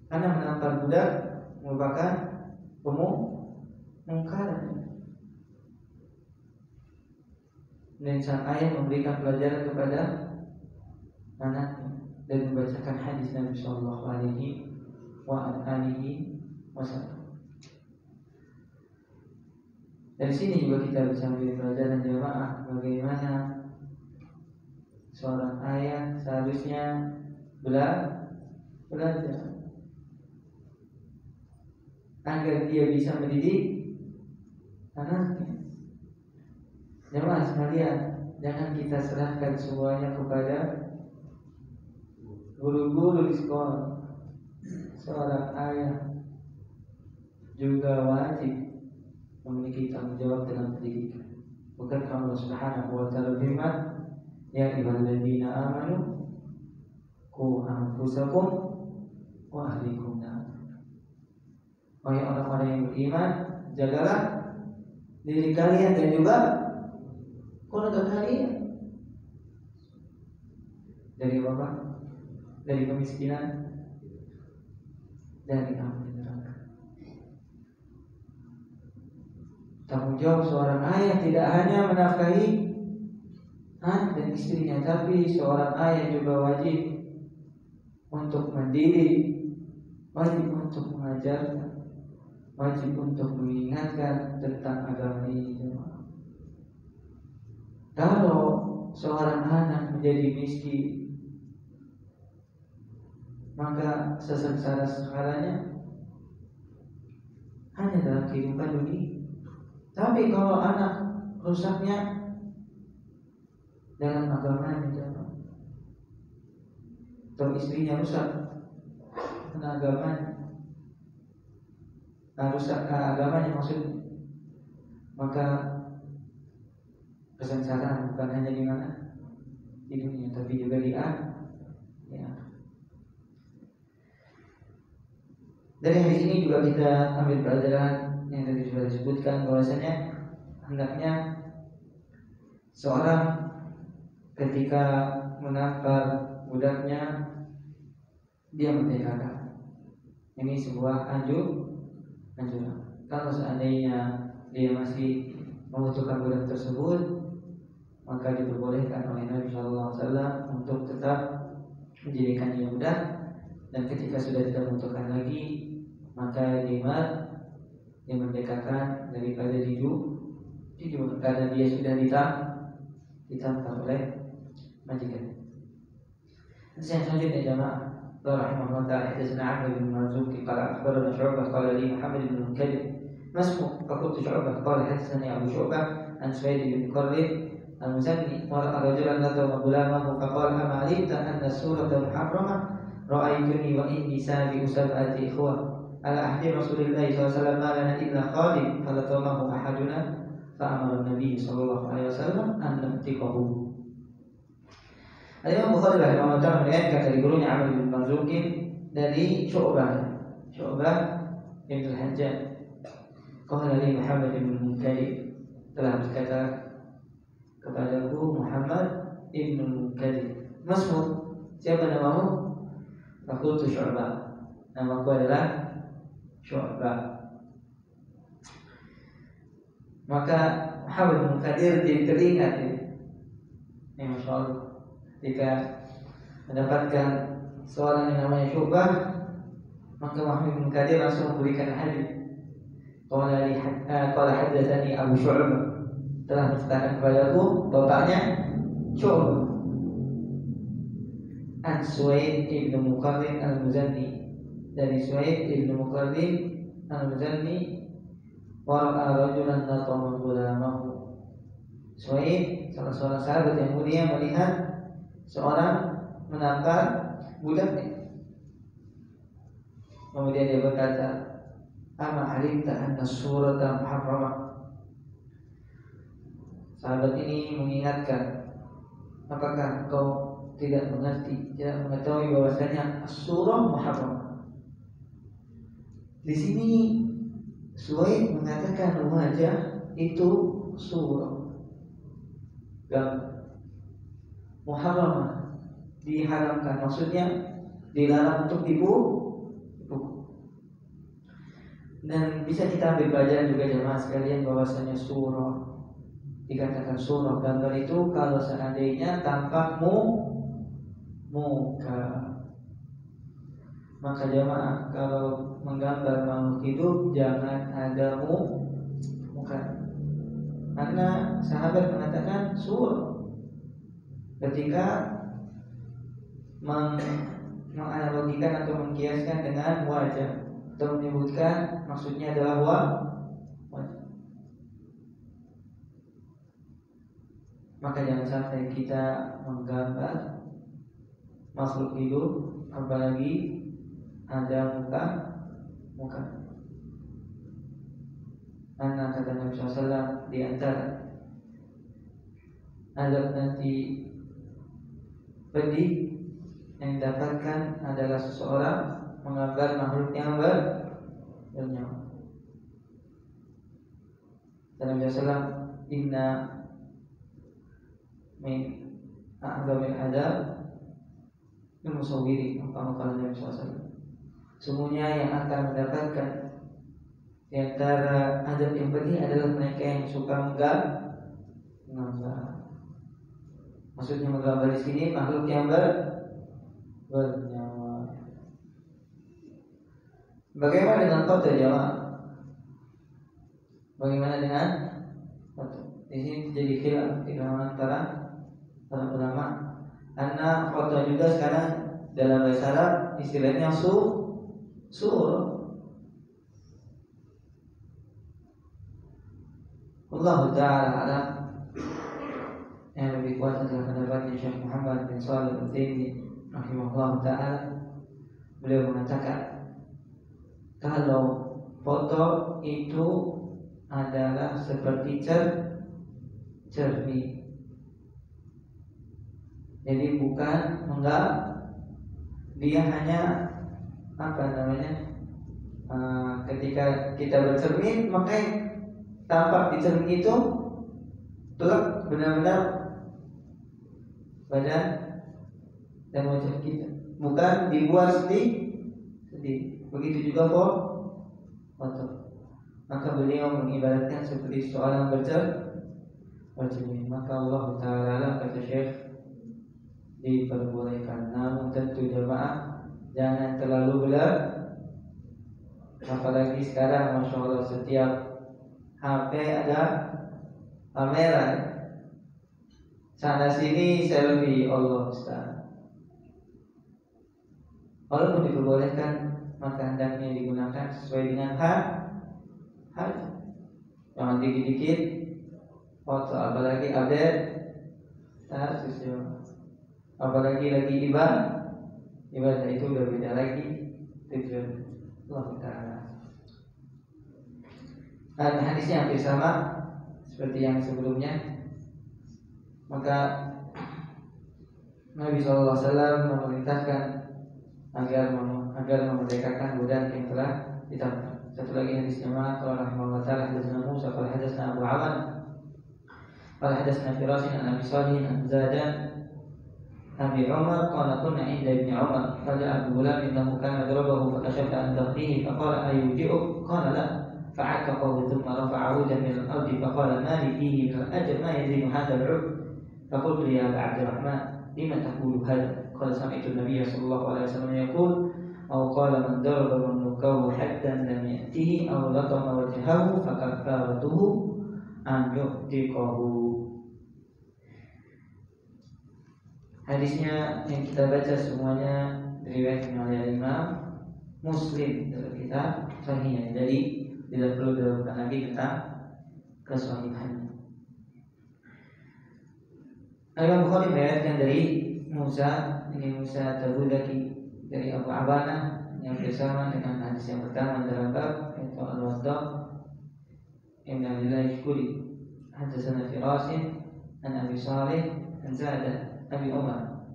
Karena menampar budak merupakan kemungkaran. Dan sang ayah memberikan pelajaran kepada anaknya dan membacakan hadis Nabi Sallallahu Alaihi Wasallam. Dari sini juga kita bisa ambil pelajaran jamaah bagaimana seorang ayah seharusnya belajar agar dia bisa mendidik anaknya. Jamaah sekalian, jangan kita serahkan semuanya kepada guru-guru di sekolah. Seorang ayah juga wajib memiliki tanggung jawab dalam pendidikan. Bukan Allah Subhanahu wa ta'ala firman, ya ayyuhalladzina amanu qu anfusakum wa ahlikum nar. Wahai orang-orang yang beriman, jagalah diri kalian dan juga keluarga kalian dari wabah, dari kemiskinan, dari api neraka. Tanggung jawab seorang ayah tidak hanya menafkahi anak dan istrinya, tapi seorang ayah juga wajib untuk mendidik, wajib untuk mengajarkan, wajib untuk mengingatkan tentang agama ini. Kalau seorang anak menjadi miskin, maka sesengsara-sengkaranya hanya dalam kehidupan dunia. Tapi kalau anak rusaknya dalam agamanya, atau istrinya rusak karena agamanya, rusak agamanya maksudnya, maka kesengsaraan bukan hanya di mana di dunia, tapi juga di akhirat. Dari hadis ini juga kita ambil pelajaran yang tadi sudah disebutkan, bahwasanya hendaknya seorang ketika menampar budaknya dia merdekakan. Ini sebuah anjuran. Kalau seandainya dia masih membutuhkan budak tersebut, maka diperbolehkan oleh Nabi SAW untuk tetap menjadikannya budak, dan ketika sudah tidak membutuhkan lagi, maka dimerdekakan daripada dijual karena dia sudah ditampar oleh majikan. Selanjutnya jamaah rahimahullah ta'ala, hadatsana Amr bin Marzuq qala akhbarana Syu'bah qala li Muhammad bin Munkadir masmu faqultu Syu'bah qala hadatsani Abu Syu'bah an Suwaid bin Qarrib al-Muzanni wa rajulan latama gulamahu faqala ama alimta anna surata muharramah ra'aytuni wa inni sabi'u sab'ati ikhwah ala ahdi Rasulillah sallallahu alaihi wasallam lana illa khadim falatamahu ahaduna fa'amara Nabi sallallahu alaihi wasallam an nabtiqahu. Al-Imam Bukhari rahimahullah ta'ala meriwayatkan dari gurunya Amr bin Marzuq dari Syu'bah bin Al-Hajjaj qala li Muhammad bin Munkadir, telah berkata kepadaku Muhammad bin Munkadir, masmu, siapa namamu? Faqultu Syu'bah, namaku adalah Syu'bah. Maka Muhammad bin Munkadir jadi teringat ya, Masya Allah, ketika mendapatkan seorang yang namanya Syu'bah, maka Muhammad bin Munkadir langsung memberikan hadis. Qala haddatsani Abu Syu'bah, telah menceritakan kepadaku bapaknya Syu'bah, an Suwaid ibn Muqarrin al-Muzanni, dari Suwaid ibn Muqarrin al-Muzanni, wa ra'a rajulan natama gulamahu. Suwaid, salah seorang sahabat yang mulia, melihat seorang menampar budaknya. Kemudian dia berkata, ama alimta anna surata muharramah. Sahabat ini mengingatkan, apakah kau tidak mengerti, tidak mengetahui bahwasanya surah muharramah? Di sini Suwaid mengatakan wajah itu surah, gambar. Muharramah diharamkan, maksudnya dilarang untuk dipukul. Dan bisa kita ambil pelajaran juga jemaah sekalian, bahwasanya surah, dikatakan surah gambar itu kalau seandainya tampak muka. Maka jemaah kalau menggambar makhluk hidup jangan ada muka. Karena sahabat mengatakan surah ketika menganalogikan atau mengkiaskan dengan wajah, atau menyebutkan maksudnya adalah wajah. Maka jangan sampai kita menggambar makhluk hidup apalagi ada muka. Karena kata Nabi SAW, di antara azab nanti pedih yang didapatkan adalah seseorang menggambar makhluk yang bernyawa. Dan Nabi SAW, inna min a'zamil azab al-musawwirin, maka Nabi SAW, Sungguhnya yang akan mendapatkan di antara azab yang pedih adalah mereka yang suka menggambar. Maksudnya menggambar di sini makhluk yang bernyawa. Bagaimana dengan foto jemaah? Bagaimana dengan foto? Di sini terjadi khilaf di kalangan para ulama. Karena foto juga sekarang dalam bahasa Arab istilahnya sur. Allah Ta'ala alam. Yang lebih kuat adalah pendapatnya Syekh Muhammad bin Shalih Al-Utsaimin rahimahullah ta'ala. Beliau mengatakan kalau foto itu adalah seperti cermin. Jadi bukan dia hanya ketika kita bercermin maka tampak di cermin itu telak benar-benar badan dan wajah kita, bukan dibuat sendiri. Begitu juga foto. Maka beliau mengibaratkan seperti seorang bercermin. Maka Allah Ta'ala kata Syekh diperbolehkan, namun tentu jemaah jangan terlalu apalagi sekarang Masya Allah setiap HP ada kamera, sana sini selfie, Allah Ustaz. Walaupun diperbolehkan, maka hendaknya digunakan sesuai dengan hal. Jangan dikit-dikit foto, apalagi update status, apalagi lagi ibadah itu udah beda lagi tujuan Allah Ta'ala. Dan hadisnya hampir sama seperti yang sebelumnya. Maka Nabi SAW memerintahkan agar memerdekakan budak yang telah ditangkap. Satu lagi hadis jemaah qala rahimahullah ta'ala hadatsana Musa qala hadatsana Abu Awan qala hadatsana Firash an Abi Shalih an Zadan Abi Umar qala kunna inda Ibn Umar faja'a ghulam innahu kana darabahu fakashafta an dhahrihi faqala ayuji'u qala la fa'aqahu thumma rafa'ahu min al-ardi faqala ma li fihi min al-ajr ma yazinu hadha al-'ud faqultu ya Aba Abdurrahman lima taqulu hadha qala sami'tu an-nabiy sallallahu alaihi wasallam yaqul aw qala man daraba manukahu hatta lam ya'tihi aw latama wajhahu fakaffaratuhu an yu'tiqahu. Hadisnya yang kita baca semuanya diriwayatkan oleh Imam Muslim dalam kitab Sahihnya. Jadi tidak perlu diragukan lagi tentang kesahihannya. Imam Bukhari meriwayatkan dari Musa Tabudaki dari Abu Awanah yang bersama dengan hadis yang pertama dalam bab yaitu Al-Waddah Ibn Abdillah Shukuri hadatsana Firash an Abi Shalih an Zadan Abi Umar.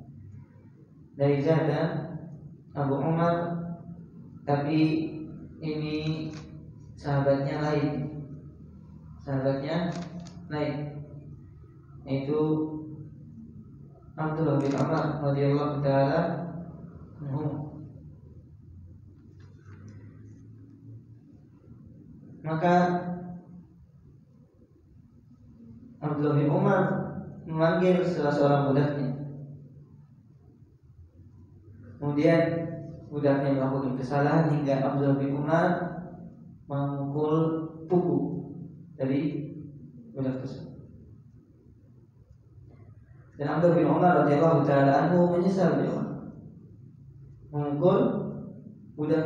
Dari Zadan Abu Umar, tapi ini sahabatnya lain, yaitu Abdullah bin Umar radhiyallahu ta'ala anhu. Maka Abdullah bin Umar memanggil salah seorang budaknya. Kemudian budaknya melakukan kesalahan hingga Abdullah bin Umar memukul puku dari budak tersebut. Dan Abdullah bin Umar radhiyallahu ta'ala anhu menyesal memukul budak.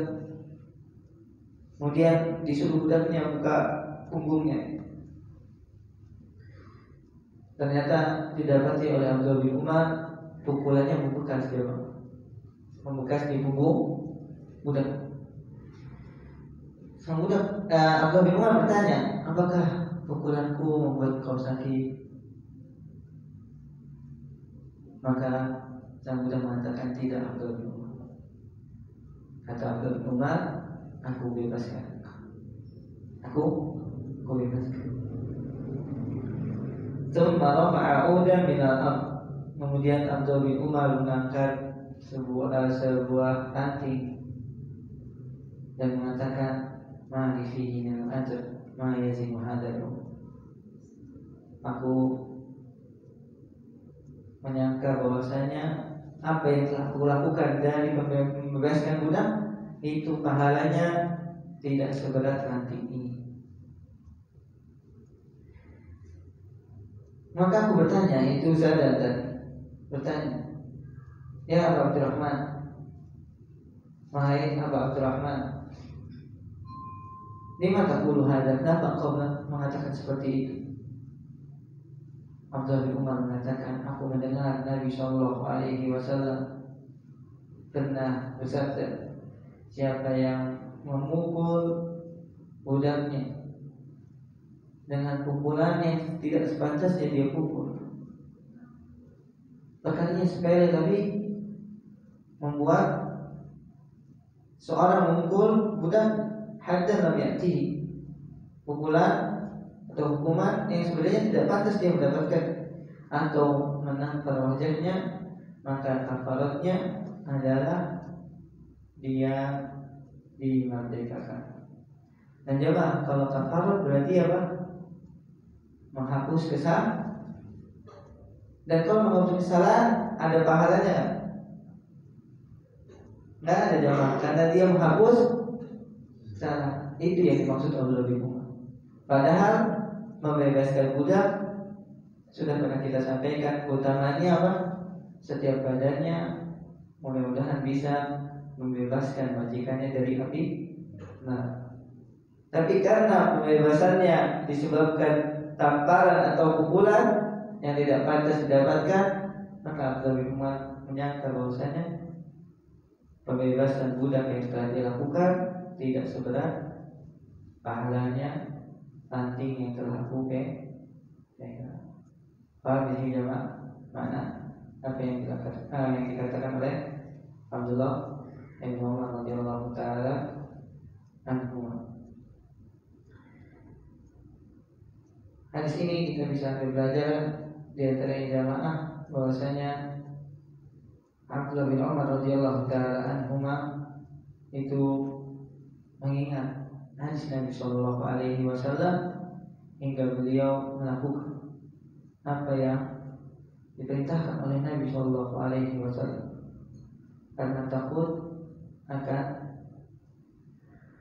Kemudian disuruh budaknya buka punggungnya. Ternyata didapati oleh Abdullah bin Umar pukulannya membekas di punggung budak. Sang budak Abdullah bin Umar bertanya, apakah pukulanku membuat kau sakit? Maka sang budak mengatakan, tidak Abdullah bin Umar. Kata Abdullah bin Umar, aku bebaskan. Tsumma rafa'a 'udan min al-ard. Kemudian Abdullah bin Umar mengangkat sebuah ranting dan mengatakan ma li fihi min ajr ma yazinu hadaru. Aku menyangka bahwasanya apa yang telah aku lakukan dari membebaskan budak itu pahalanya tidak seberat ranting ini. Maka aku bertanya, itu Zadat tadi bertanya, ya Abu Abdurrahman, wahai Abu Abdurrahman, lima taqulu hadza? Kenapa engkau mengatakan seperti itu? Abdullah bin Umar mengatakan, aku mendengar Nabi Shallallahu Alaihi Wasallam pernah bersabda, siapa yang memukul budaknya dengan pukulan yang tidak sepantasnya dia pukul, perkaranya sepele tapi membuat seorang memukul budak haddan lam ya'tihi, pukulan atau hukuman yang sebenarnya tidak pantas dia mendapatkan, atau menampar wajahnya, maka kafaratnya adalah dia dimerdekakan. Dan jemaah, kalau kafarat berarti apa? Menghapus kesalahan. Dan kalau menghapus kesalahan ada pahalanya? Nggak ada jemaah, karena dia menghapus kesalahan. Itu yang dimaksud Abdullah bin Umar. Padahal membebaskan budak sudah pernah kita sampaikan utamanya apa? Setiap badannya mudah-mudahan bisa membebaskan majikannya dari api. Nah, tapi karena pembebasannya disebabkan tamparan atau pukulan yang tidak pantas didapatkan, maka Abdullah bin Umar menyangka bahwasanya pembebasan budak yang telah dilakukan tidak seberat pahalanya ranting yang telah aku pegang. Paham ini jemaah mana apa yang dikatakan oleh Abdullah bin Umar radhiyallahu taala anhu. Hadis ini kita bisa belajar di antara jamaah bahwasanya Abdullah bin Umar radhiyallahu taala anhuma itu mengingat hadis Nabi sallallahu alaihi wasallam hingga beliau melakukan apa yang diperintahkan oleh Nabi sallallahu alaihi wasallam karena takut akan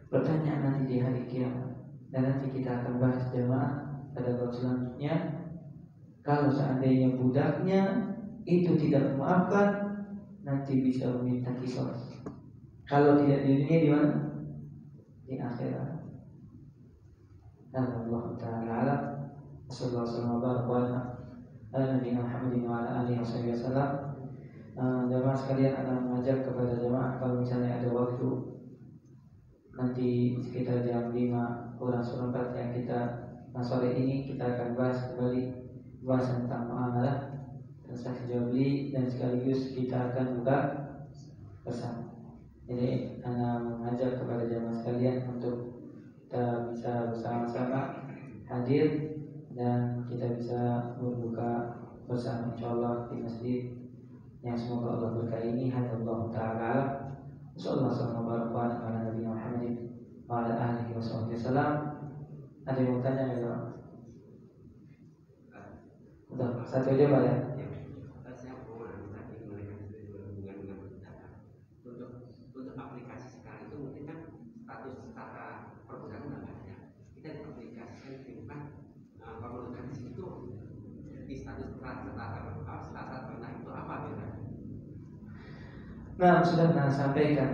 pertanyaan nanti di hari kiamat. Dan nanti kita akan bahas jamaah pada bab selanjutnya. Kalau seandainya budaknya itu tidak memaafkan, nanti bisa meminta qisas. Kalau tidak di dunia, di mana? Di akhirat. Allah Taala alam. Sallallahu alaihi wasallam Nabi Muhammad wa ala alihi wasallam. Jamaah sekalian, akan mengajak kepada jamaah kalau misalnya ada waktu nanti sekitar jam 5 kurang seperempat yang kita sore ini kita akan bahas kembali bahasan tentang muamalah transaksi jual beli, dan sekaligus kita akan buka bersama. Jadi anak mengajak kepada jamaah sekalian untuk kita bisa bersama-sama hadir dan kita bisa berbuka bersama insyaallah di masjid yang semoga Allah berkahi ini. Hadallahu ta'ala sallallahu alaihi wa ala nabi Muhammad wa ala alihi wasallam. Ada yang mau tanya enggak? Udah, satu aja Pak ya. Untuk aplikasi sekarang itu mungkin kan status setara perbudakan nggak ada. Kita aplikasikan dengan perbudakan di situ di status setara pernah itu apa beda? Nah, sudah pernah sampaikan.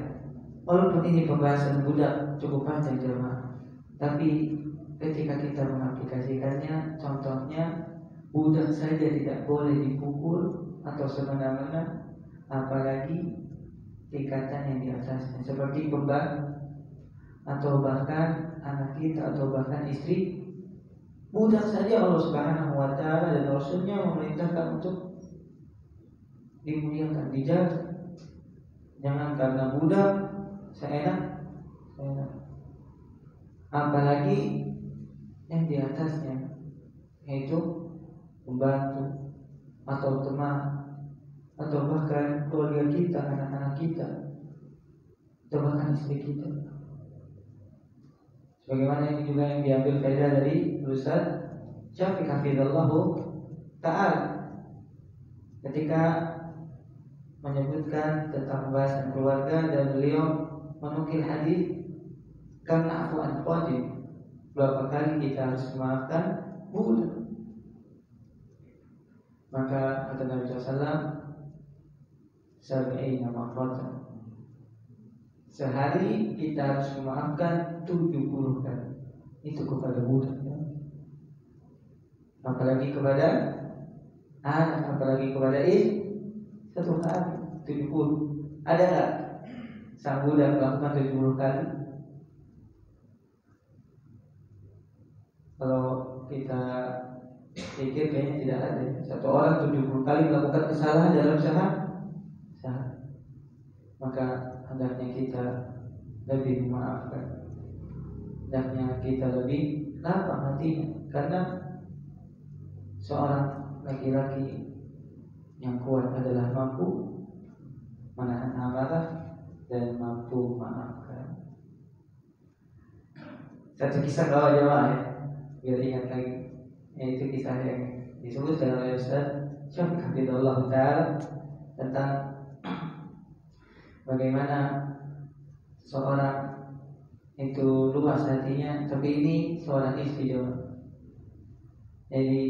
Walaupun ini pembahasan budak cukup panjang jemaah, tapi ketika kita mengaplikasikannya, contohnya budak saja tidak boleh dipukul atau semena-mena, apalagi ikatan yang di atasnya seperti beban atau bahkan anak kita atau bahkan istri. Budak saja Allah Subhanahu wa taala dan Rasulnya memerintahkan untuk dimuliakan, dijaga. Jangan karena budak seenak. Apalagi yang di atasnya, yaitu pembantu atau teman atau bahkan keluarga kita, anak-anak kita, atau bahkan istri kita. Sebagaimana ini juga yang diambil faedah dari Ustaz Syafiq hafizallahu ta'ala ketika menyebutkan tentang pembahasan keluarga, dan beliau menukil hadis karena afuan qadim, berapa kali kita harus memaafkan budak. Maka kata Nabi SAW, sab'ina marratan, sehari kita harus memaafkan 70 kali. Itu kepada budak, apalagi kepada anak, apalagi kepada istri. Satu hari 70. Ada nggak sang budak melakukan 70 kali? Kalau kita pikir kayaknya tidak ada. Satu orang 70 kali melakukan kesalahan dalam sehari. Maka hendaknya kita lebih memaafkan, hendaknya kita lebih lapang hatinya, karena seorang laki-laki yang kuat adalah mampu menahan amarah dan mampu memaafkan. Satu kisah kalau jemaah ya, biar ingat lagi, yaitu kisah yang disebutkan oleh Ustaz Syafiq hafizallahu ta'ala tentang bagaimana seorang itu luas hatinya, tapi ini seorang istri jemaah. Jadi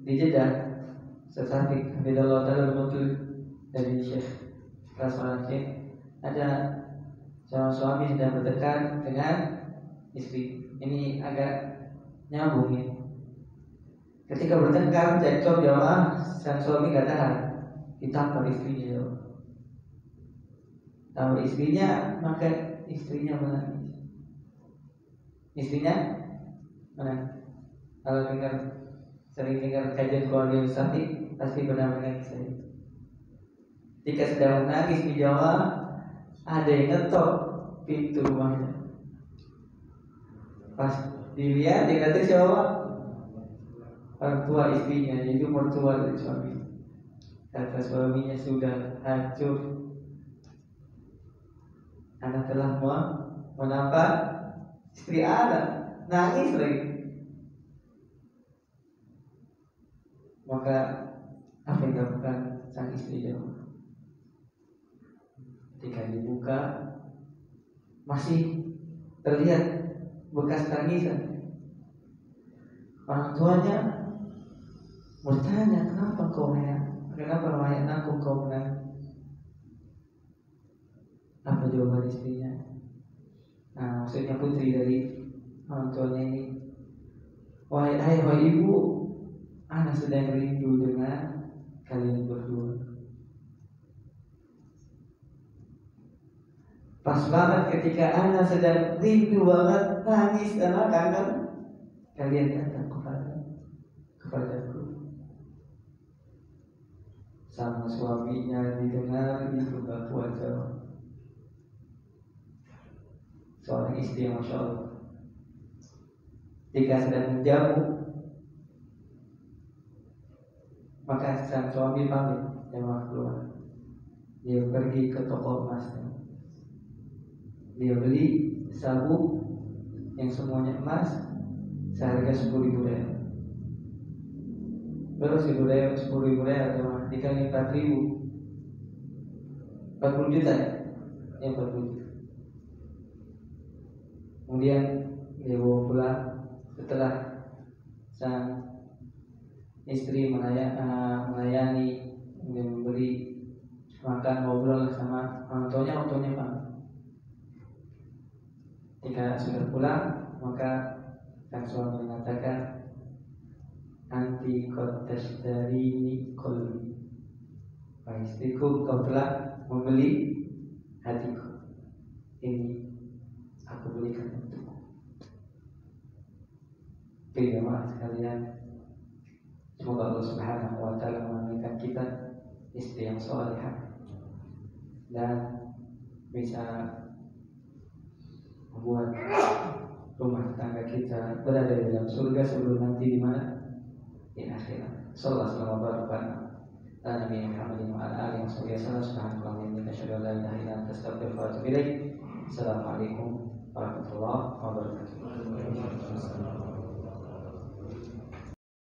di Jeddah, Syafiq hafizallahu ta'ala menukil dari Syekh, salah seorang Syekh, ada seorang suami sedang bertengkar dengan istri. Ini agak nyambung ya. Ketika bertengkar cekcok jamaah, sang suami katakan ditampar istrinya. Tampar istrinya, maka istrinya menangis. Istrinya menangis. Kalau sering dengar kajian keluarga Syafiq, pasti pernah menangis saya. Jika sedang menangis di jamaah, ada yang ngetok pintu rumahnya. Pas dilihat, dia kata siapa? Orang tua istrinya, yaitu mertua dari suami. Kata suaminya, sudah hancur, anak telah menampar istri anak, nangis lagi. Maka apa yang dilakukan sang istri jamaah? Ketika dibuka, masih terlihat bekas tangisan. Orang tuanya bertanya, kenapa wahai anakku kau menangis? Apa jawaban istrinya? Nah, maksudnya putri dari orang tuanya ini, wahai ayah, wahai ibu, anak sedang rindu dengan kalian berdua. Pas banget ketika anak sedang rindu banget, nangis dan kangen, kalian datang kepadaku. Sama suaminya didengar, itu gak kuat jawab. Seorang istri yang Masya Allah, jika sedang menjamu, maka sang suami pamit, jamaah keluar. Dia pergi ke toko emasnya. Dia beli sabuk yang semuanya emas seharga 10.000 real. Baru 10.000 real dikali 4.000, 40 juta ya, 40 juta. Kemudian dia bawa pulang setelah sang istri melayani, kemudian memberi makan, ngobrol sama orang tuanya pamit. Ketika sudah pulang, maka sang suami mengatakan, anti qad dari qalbi, wahai istriku, kau telah membeli hatiku. Ini aku belikan untukmu. Jemaah sekalian, semoga Allah Subhanahu wa ta'ala memberikan kita istri yang salihah dan bisa membuat rumah tangga kita berada di dalam surga sebelum nanti di mana? Di akhirat. Sallallahu alaihi wasallam. Nabi Muhammad wa ala alihi wasallam. Subhanallah wa bihamdihi, asyhadu an la ilaha illa anta, astaghfiruka wa atubu ilaik. Assalamualaikum warahmatullahi wabarakatuh.